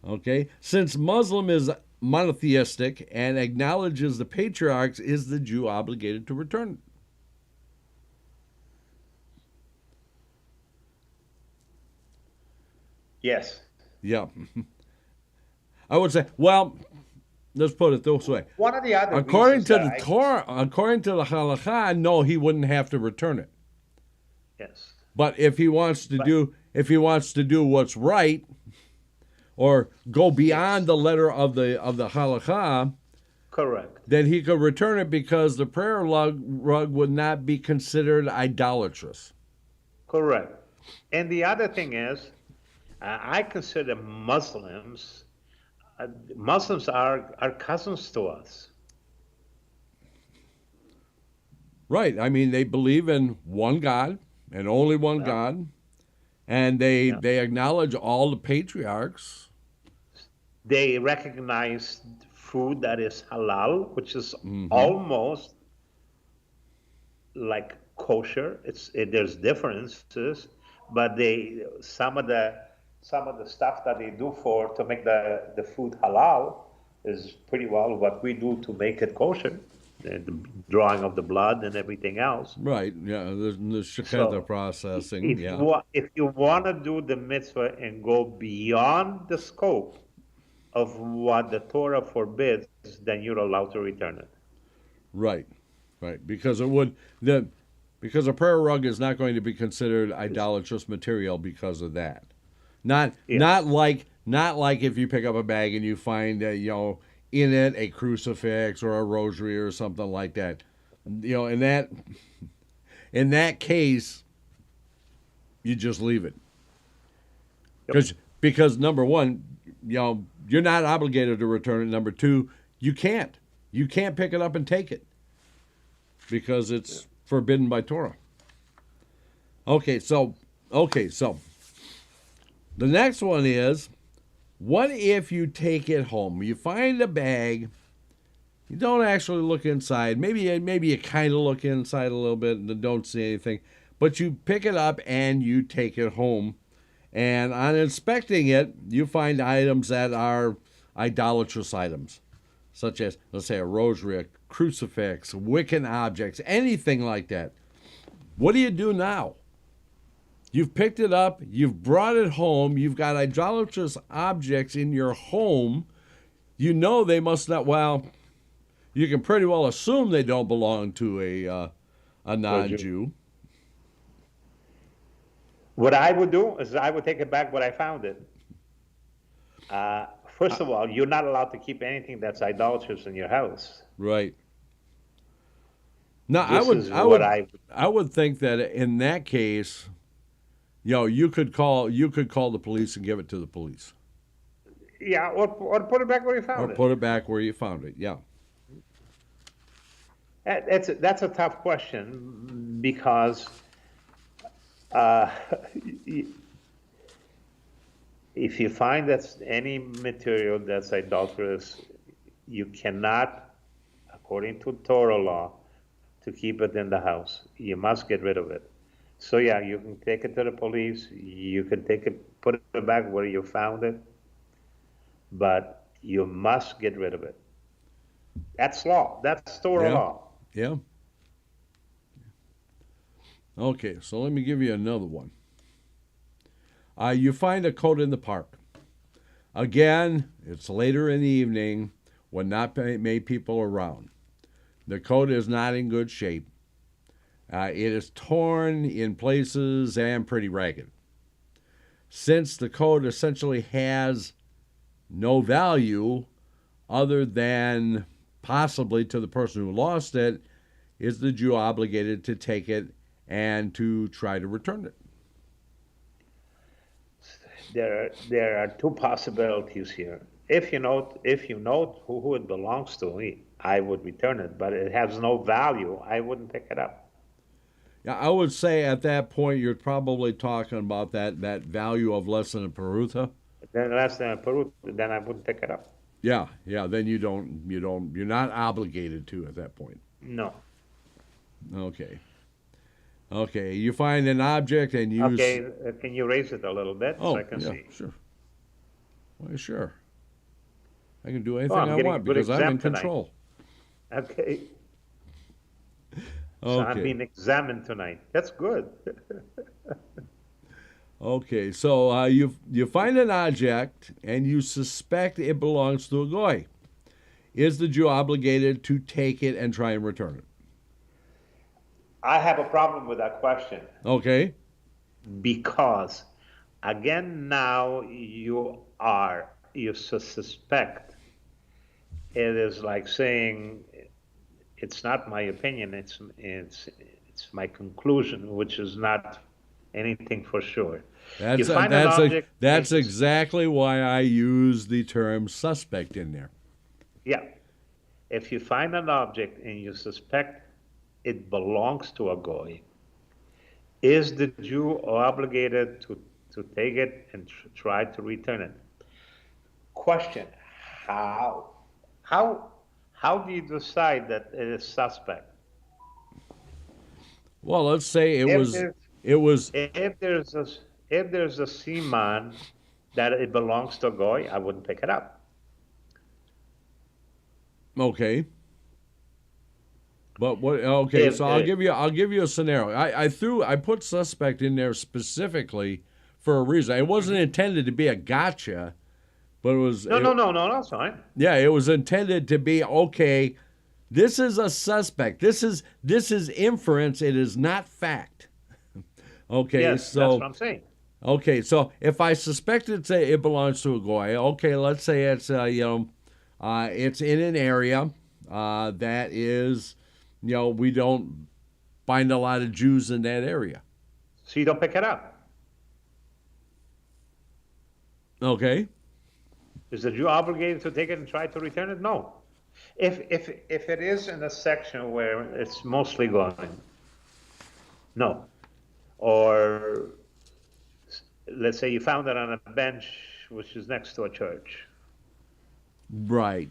Okay, since Muslim is monotheistic and acknowledges the patriarchs, is the Jew obligated to return it? Yes. Yeah. I would say, well, let's put it this way. One of the other According to the reasons Torah, according to the halakha, no, he wouldn't have to return it. yes. But if he wants to do what's right, or go beyond the letter of the halakha, Correct. then he could return it because the prayer rug would not be considered idolatrous. Correct. And the other thing is, I consider Muslims are cousins to us. Right. I mean, they believe in one God and only one God, and they acknowledge all the patriarchs. They recognize food that is halal, which is almost like kosher. There's differences, but some of the stuff that they do to make the food halal is pretty well what we do to make it kosher. The drawing of the blood and everything else. Right, yeah, the shechita processing, If you want to do the mitzvah and go beyond the scope of what the Torah forbids, then you're allowed to return it. Right, because because a prayer rug is not going to be considered idolatrous material because of that. Not like if you pick up a bag and you find in it a crucifix or a rosary or something like that. In that case, you just leave it. Because number one, you're not obligated to return it. Number two, you can't pick it up and take it because it's forbidden by Torah. Okay, so the next one is, what if you take it home? You find a bag, you don't actually look inside. Maybe you kind of look inside a little bit and don't see anything, but you pick it up and you take it home. And on inspecting it, you find items that are idolatrous items, such as, let's say, a rosary, a crucifix, Wiccan objects, anything like that. What do you do now? You've picked it up, you've brought it home, you've got idolatrous objects in your home. You know they must not, well, you can pretty well assume they don't belong to a non-Jew. What I would do is I would take it back when I found it. First of all, you're not allowed to keep anything that's idolatrous in your house. Right. Now, I would think that in that case, you could call the police and give it to the police. Yeah, or put it back where you found it. Or put it back where you found it. Yeah. That's a tough question because If you find that's any material that's adulterous, you cannot, according to Torah law, to keep it in the house. You must get rid of it. So yeah, you can take it to the police. You can take it, put it back where you found it, but you must get rid of it. That's law. That's Torah Yeah. law. Yeah. Okay, so let me give you another one. You find a coat in the park. Again, it's later in the evening when not many people are around. The coat is not in good shape. It is torn in places and pretty ragged. Since the coat essentially has no value other than possibly to the person who lost it, is the Jew obligated to take it and to try to return it? There are two possibilities here. If you know who it belongs to, I would return it. But it has no value, I wouldn't pick it up. Yeah, I would say at that point you're probably talking about that value of less than a peruta. Then less than a perut, then I wouldn't pick it up. Yeah. Then you're not obligated to at that point. No. Okay. You find an object and use. Okay, can you raise it a little bit so I can see? Sure. Well, sure. I can do anything I'm I getting want a good because I'm in exam tonight. control. Okay. So I'm Okay. being examined tonight. That's good. Okay. So you find an object and you suspect it belongs to a goy. Is the Jew obligated to take it and try and return it? I have a problem with that question Okay. because, again, now you suspect. It is like saying, it's not my opinion, it's my conclusion, which is not anything for sure. You find an object, That's exactly why I use the term suspect in there. yeah. If you find an object and you suspect it belongs to a goy, is the Jew obligated to take it and try to return it? Question: How do you decide that it is suspect? Well, let's say it If was. If there's a seaman that it belongs to a goy, I wouldn't pick it up. Okay. But what? Okay, If so I'll give you a scenario. I put suspect in there specifically for a reason. It wasn't intended to be a gotcha, but it was. No, that's fine. Yeah, it was intended to be okay. This is a suspect. This is inference. It is not fact. Okay, Yes, so that's what I'm saying. okay, so if I suspect it belongs to a goy, okay, let's say it's it's in an area that is, we don't find a lot of Jews in that area. So you don't pick it up. Okay. Is the Jew obligated to take it and try to return it? No. If it is in a section where it's mostly going, no. Or let's say you found it on a bench which is next to a church. Right.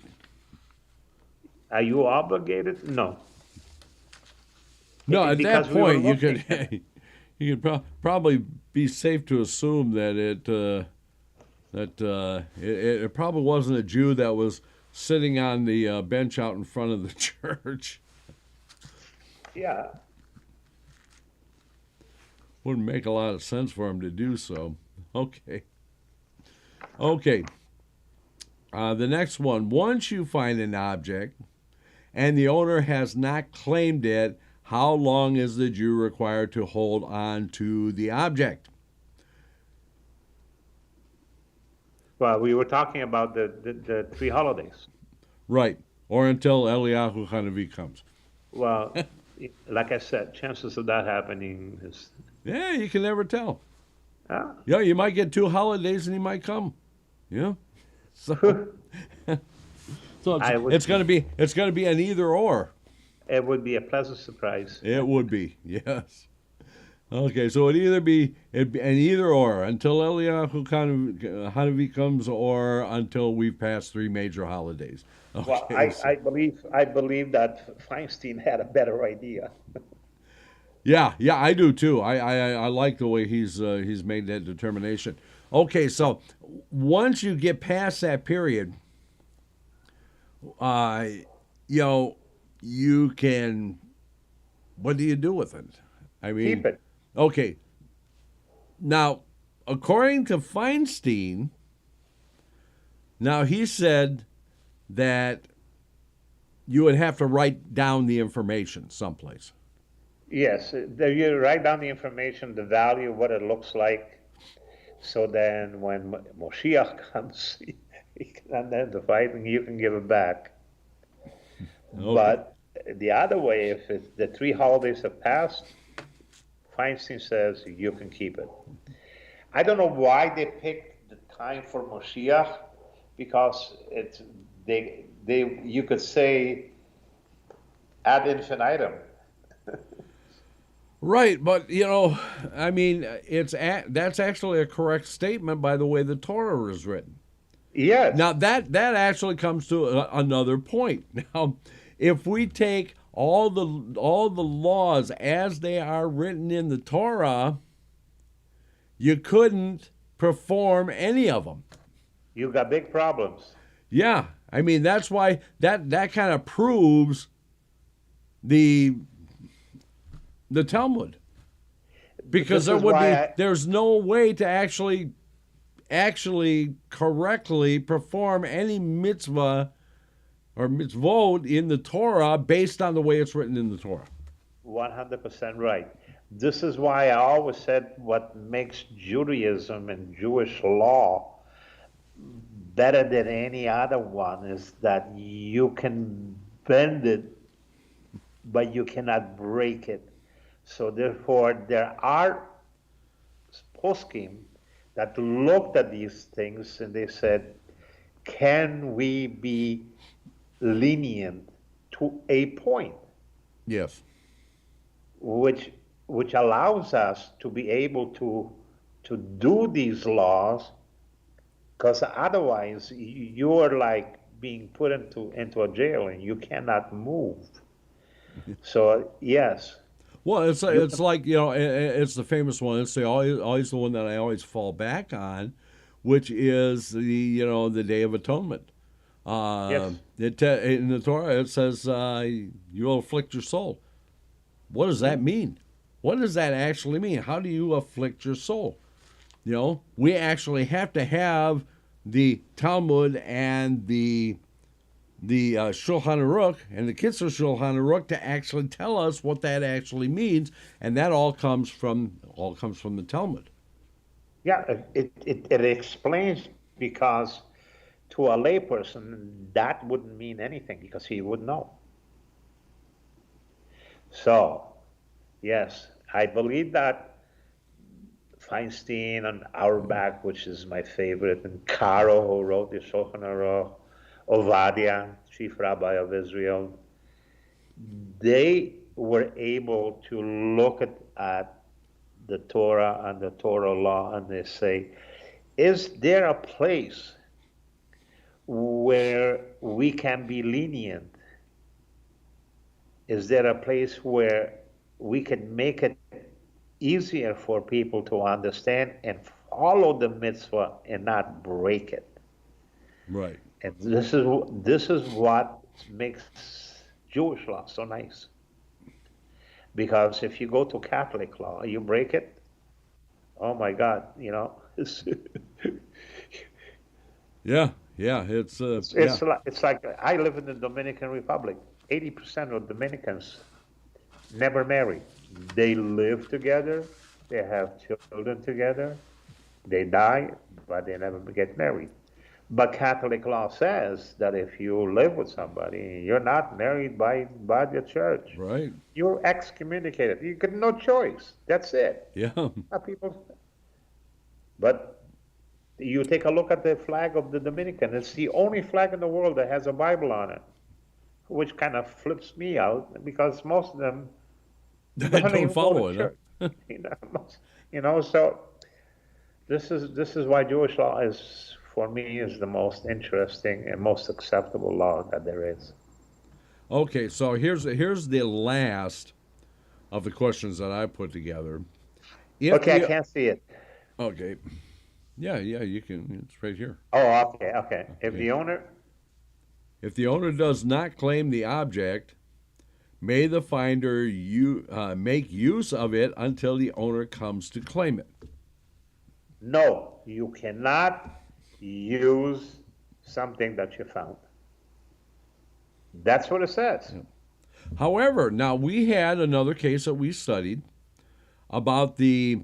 Are you obligated? No. No, at that Because we were point you looking. you could probably be safe to assume that it probably wasn't a Jew that was sitting on the bench out in front of the church. Yeah. Wouldn't make a lot of sense for him to do so. Okay. The next one. Once you find an object and the owner has not claimed it, how long is the Jew required to hold on to the object? Well, we were talking about the 3 holidays. Right. Or until Eliyahu Hanavi comes. Well, like I said, chances of that happening is. Yeah, you can never tell. Ah. Yeah, you might get 2 holidays and he might come. Yeah. So, it's going to be an either or. It would be a pleasant surprise. It would be. Yes. Okay, so it'd be an either or until Eliyahu Hanavi comes, or until we've passed three major holidays. Well, Okay, so, I believe that Feinstein had a better idea. yeah, I do too. I like the way he's made that determination. Okay, so once you get past that period, uh, you know, you can. What do you do with it? I mean, Keep it. okay. Now, according to Feinstein, now he said that you would have to write down the information someplace. Yes, you write down the information, the value, what it looks like, so then when Moshiach comes, he can identify it and you can give it back. Okay. But the other way, if the three holidays have passed, Feinstein says you can keep it. I don't know why they picked the time for Moshiach, because you could say ad infinitum. Right, but I mean, that's actually a correct statement by the way the Torah is written. Yes. Now that actually comes to another point. Now, if we take all the laws as they are written in the Torah, you couldn't perform any of them. You got big problems. Yeah, I mean that's why that kind of proves the Talmud, because there's no way to actually correctly perform any mitzvah or mitzvot in the Torah based on the way it's written in the Torah. 100% right. This is why I always said what makes Judaism and Jewish law better than any other one is that you can bend it, but you cannot break it. So therefore, there are poskim that looked at these things and they said, can we be lenient to a point? Yes. Which allows us to be able to do these laws, because otherwise you are like being put into a jail and you cannot move. So yes. Well, it's like it's the famous one. It's always the one that I always fall back on, which is the Day of Atonement. Yes. In the Torah it says you will afflict your soul. What does that mean? What does that actually mean? How do you afflict your soul? We actually have to have the Talmud and the Shulchan Aruch and the Kitzur Shulchan Aruch to actually tell us what that actually means, and that all comes from the Talmud. Yeah, it explains, because to a layperson that wouldn't mean anything because he would know. So, yes, I believe that Feinstein and Auerbach, which is my favorite, and Caro, who wrote the Shulchan Aruch, Ovadia, chief rabbi of Israel, they were able to look at the Torah and the Torah law, and they say, is there a place where we can be lenient? Is there a place where we can make it easier for people to understand and follow the mitzvah and not break it? Right. And this is what makes Jewish law so nice. Because if you go to Catholic law, you break it, oh my God, it's it's like I live in the Dominican Republic. 80% of Dominicans never marry. They live together, they have children together, they die, but they never get married. But Catholic law says that if you live with somebody, you're not married by the church. Right. You're excommunicated. You got no choice. That's it. Yeah. But you take a look at the flag of the Dominican. It's the only flag in the world that has a Bible on it, which kind of flips me out because most of them don't follow it. Huh? So this is why Jewish law is, for me, is the most interesting and most acceptable law that there is. Okay, so here's the last of the questions that I put together. If Okay, I the can't see it. okay, yeah, you can. It's right here. Oh, okay. If Okay. the owner, If the owner does not claim the object, may the finder make use of it until the owner comes to claim it. no, you cannot use something that you found. That's what it says. However, now we had another case that we studied about the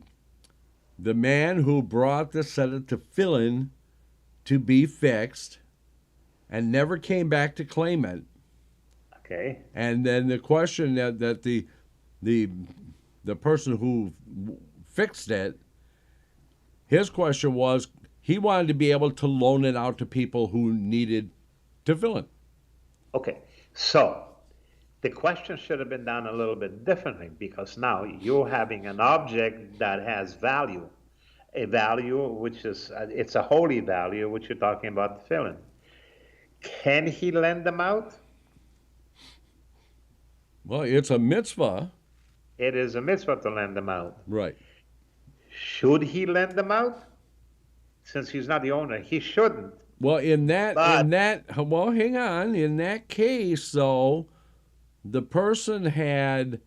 man who brought the set of tefillin to be fixed and never came back to claim it. Okay. And then the question that the person who fixed it, his question was he wanted to be able to loan it out to people who needed tefillin. Okay. So the question should have been done a little bit differently, because now you're having an object that has value, a value which is, it's a holy value, which you're talking about the filling. Can he lend them out? Well, it's a mitzvah. It is a mitzvah to lend them out. Right. Should he lend them out? Since he's not the owner, he shouldn't. Well, in that, But- well, hang on. In that case, though, the person had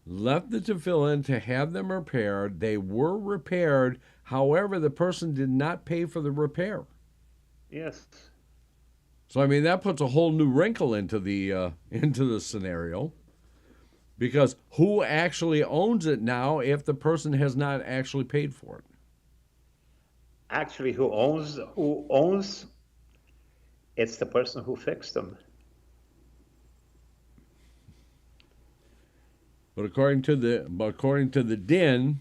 left the tefillin to have them repaired. They were repaired. However, the person did not pay for the repair. Yes. So, I mean, that puts a whole new wrinkle into the scenario. Because who actually owns it now if the person has not actually paid for it? Actually, who owns, it's the person who fixed them. But according to the din,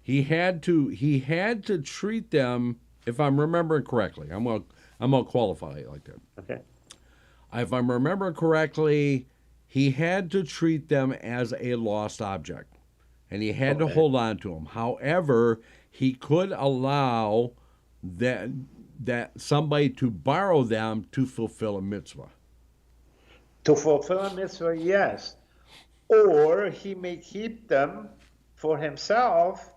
he had to treat them. If I'm remembering correctly, I'm gonna qualify it like that. Okay. If I'm remembering correctly, he had to treat them as a lost object, and he had to hold on to them. However, he could allow that somebody to borrow them to fulfill a mitzvah. To fulfill a mitzvah, yes. Or he may keep them for himself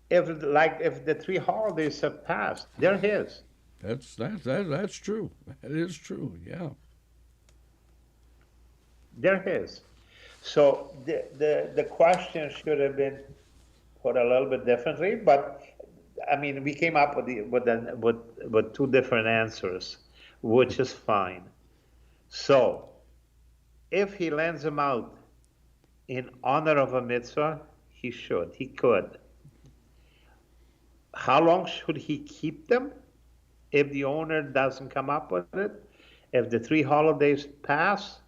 if the 3 holidays have passed. They're his. That's true. That is true. Yeah. They're his. So the question should have been put a little bit differently, but I mean, we came up with 2 different answers, which is fine. So if he lends them out in honor of a mitzvah, he could. How long should he keep them if the owner doesn't come up with it? If the 3 holidays pass,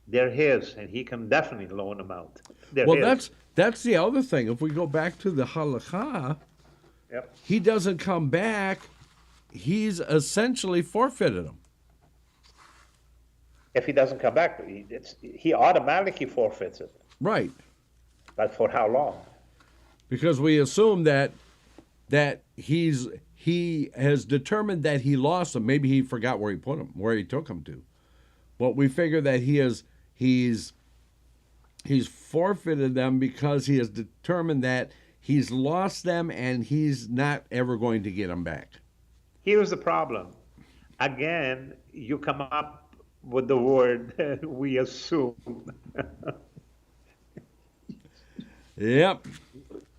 they're his, and he can definitely loan them out. They're Well, his. that's the other thing. If we go back to the halakha, Yep. he doesn't come back. He's essentially forfeited them. If he doesn't come back, he automatically forfeits it. Right. But for how long? Because we assume that he has determined that he lost them. Maybe he forgot where he put them, where he took them to. But we figure that he's forfeited them because he has determined that he's lost them and he's not ever going to get them back. Here's the problem. Again, you come up with the word we assume. Yep.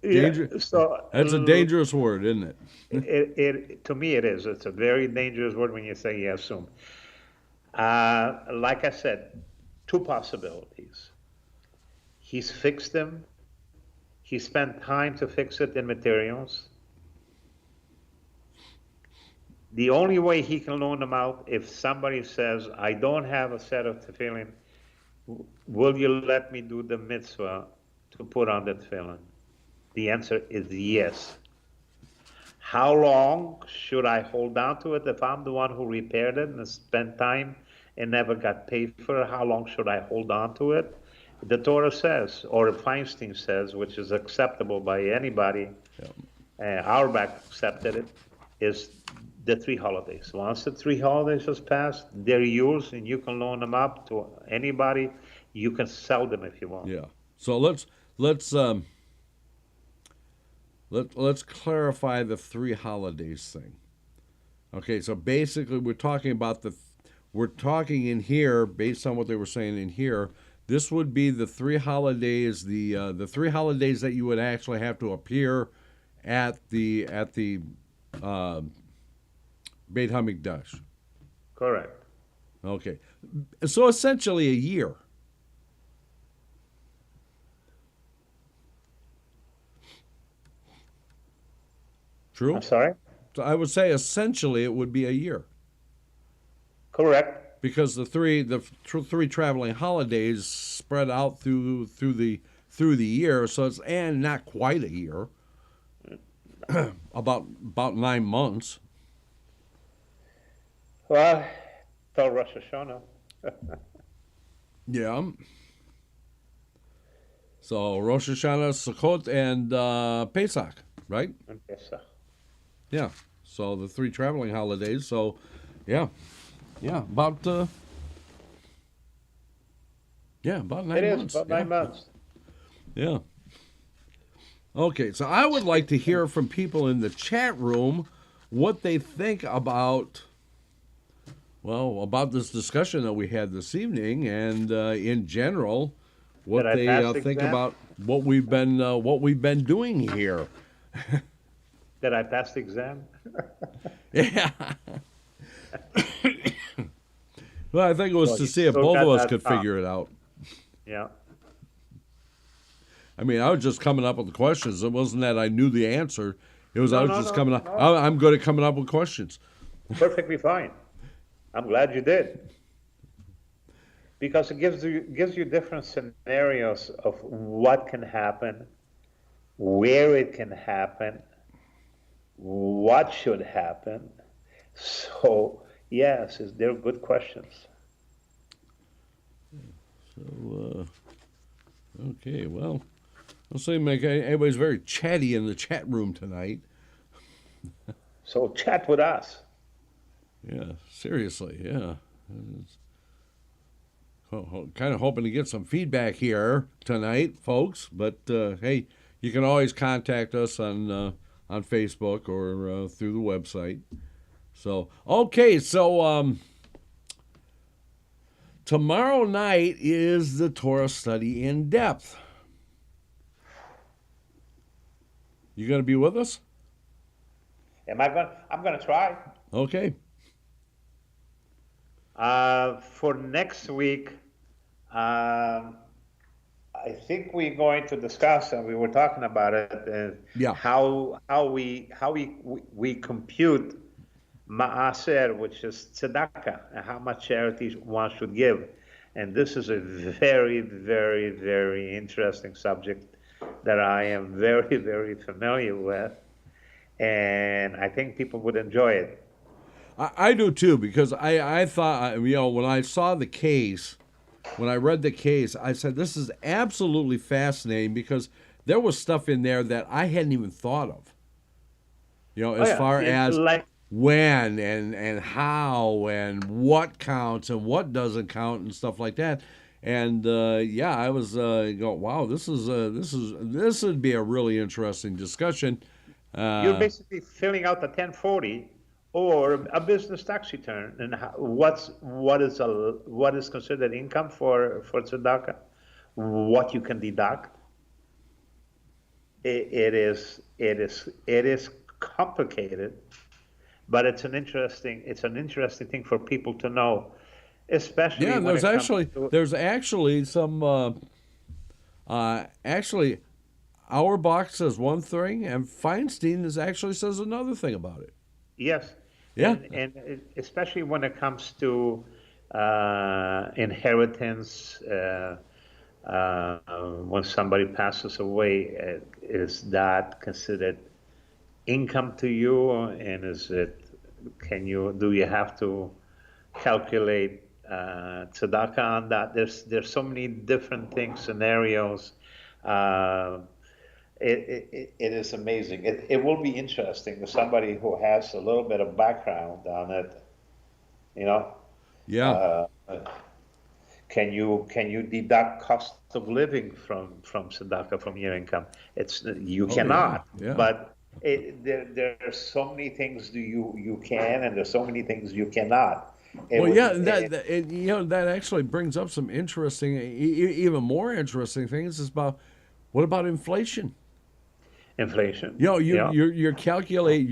That's a dangerous word, isn't it? To me, it is. It's a very dangerous word when you say you assume. Like I said, 2 possibilities. He's fixed them. He spent time to fix it in materials. The only way he can loan them out, if somebody says, I don't have a set of tefillin, will you let me do the mitzvah to put on the tefillin? The answer is yes. How long should I hold on to it if I'm the one who repaired it and spent time and never got paid for it? How long should I hold on to it? the Torah says, or Feinstein says, which is acceptable by anybody, Auerbach accepted it, is the 3 holidays. Once the 3 holidays has passed, they're yours, and you can loan them up to anybody. You can sell them if you want. Yeah. So let's clarify the 3 holidays thing. Okay, so basically we're talking in here, based on what they were saying in here, this would be the 3 holidays, the 3 holidays that you would actually have to appear at the Beit HaMikdash. Correct. Okay. So essentially a year. True? I'm sorry? So I would say essentially it would be a year. Correct. Because the three traveling holidays spread out through the year, so it's and not quite a year. about 9 months. Well, till Rosh Hashanah. Yeah. So Rosh Hashanah, Sukkot, and Pesach, right? And Pesach. Yeah. So the 3 traveling holidays. So, yeah, about 9 It is months. about 9 months. Yeah. Okay, so I would like to hear from people in the chat room what they think about this discussion that we had this evening, and in general, what Did I they pass the think exam? about what we've been doing here. Did I pass the exam? Yeah. Well, I think it was Well, to you see if still both got of us that could top. figure it out. Yeah. I mean, I was just coming up with the questions. It wasn't that I knew the answer. It was I was just coming up. no. I'm good at coming up with questions. Perfectly fine. I'm glad you did. Because it gives you different scenarios of what can happen, where it can happen, what should happen. So, yes, they're good questions. So, okay, well, I'll say everybody's very chatty in the chat room tonight. So chat with us. Yeah, seriously, yeah. Kind of hoping to get some feedback here tonight, folks. But hey, you can always contact us on Facebook or through the website. So okay, so tomorrow night is the Torah study in depth. You gonna be with us? I'm gonna try. Okay. For next week, I think we're going to discuss, and we were talking about it, Yeah. how we compute ma'aser, which is tzedakah, and how much charity one should give. And this is a very, very, very interesting subject that I am very, very familiar with, and I think people would enjoy it. I do too, because I thought, when I saw the case, when I read the case, I said, this is absolutely fascinating, because there was stuff in there that I hadn't even thought of. As far as when and how and what counts and what doesn't count and stuff like that. And I was going, wow, this would be a really interesting discussion. You're basically filling out the 1040 or a business tax return, and what is considered income for tzedakah, what you can deduct. It is complicated, but it's an interesting thing for people to know, especially. Yeah, when there's actually some Auerbach says one thing, and Feinstein actually says another thing about it. Yes. Yeah. And especially when it comes to inheritance, when somebody passes away, is that considered income to you? And do you have to calculate tzedakah on that. There's so many different things, scenarios. Uh, it is amazing. It will be interesting to somebody who has a little bit of background on it. You know, Yeah. uh, can you deduct cost of living from tzedakah from your income? You Oh, cannot. yeah. But there are so many things you can, and there's so many things you cannot. Well, yeah, that actually brings up some interesting, even more interesting things. Is about what about inflation? Inflation. You know, Yeah. you calculate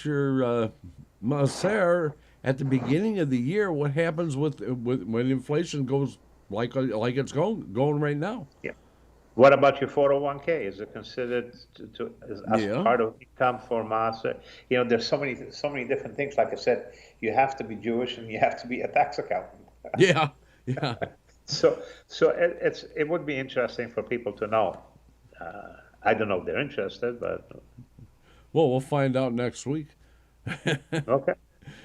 your maser at the beginning of the year. What happens with when inflation goes like it's going right now? Yeah. What about your 401k? Is it considered as Yeah. part of income for master? You know, there's so many different things. Like I said, you have to be Jewish and you have to be a tax accountant. Yeah, yeah. So it would be interesting for people to know. I don't know if they're interested, but Well, we'll find out next week. okay.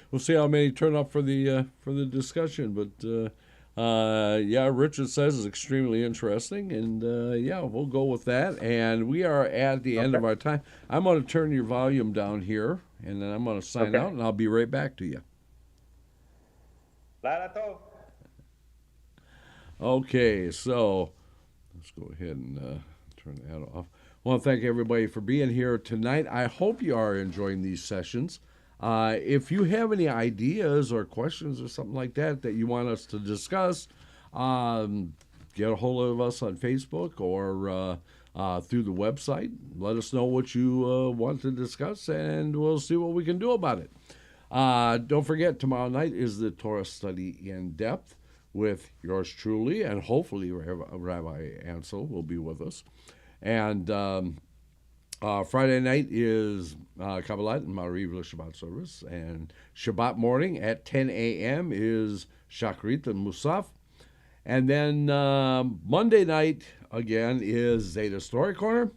We'll see how many turn up for the discussion. But yeah, Richard says it's extremely interesting, and yeah, we'll go with that. And we are at the end of our time. I'm going to turn your volume down here, and then I'm going to sign out, and I'll be right back to you. Okay, so let's go ahead and turn that off. I want to thank everybody for being here tonight. I hope you are enjoying these sessions. If you have any ideas or questions or something like that you want us to discuss, get a hold of us on Facebook or through the website. Let us know what you want to discuss, and we'll see what we can do about it. Don't forget, tomorrow night is the Torah Study in Depth with yours truly, and hopefully Rabbi Ancel will be with us. And Friday night is Kabbalat and Mariv Shabbat service, and Shabbat morning at 10 a.m. is Shachrit and Musaf. And then Monday night, again, is Zeta Story Corner.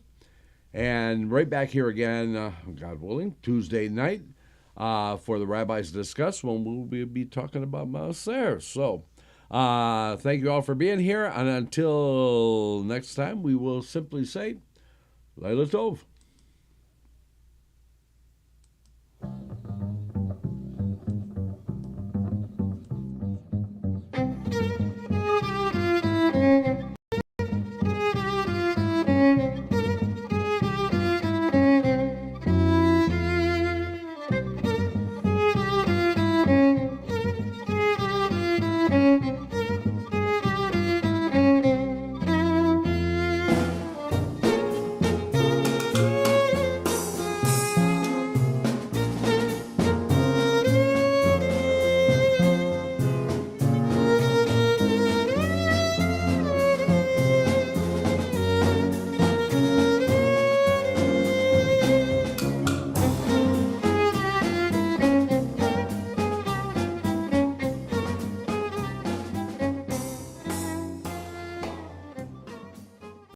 And right back here again, God willing, Tuesday night for the Rabbis Discuss, when we'll be talking about Maaser. So thank you all for being here, and until next time, we will simply say, Laila Tov.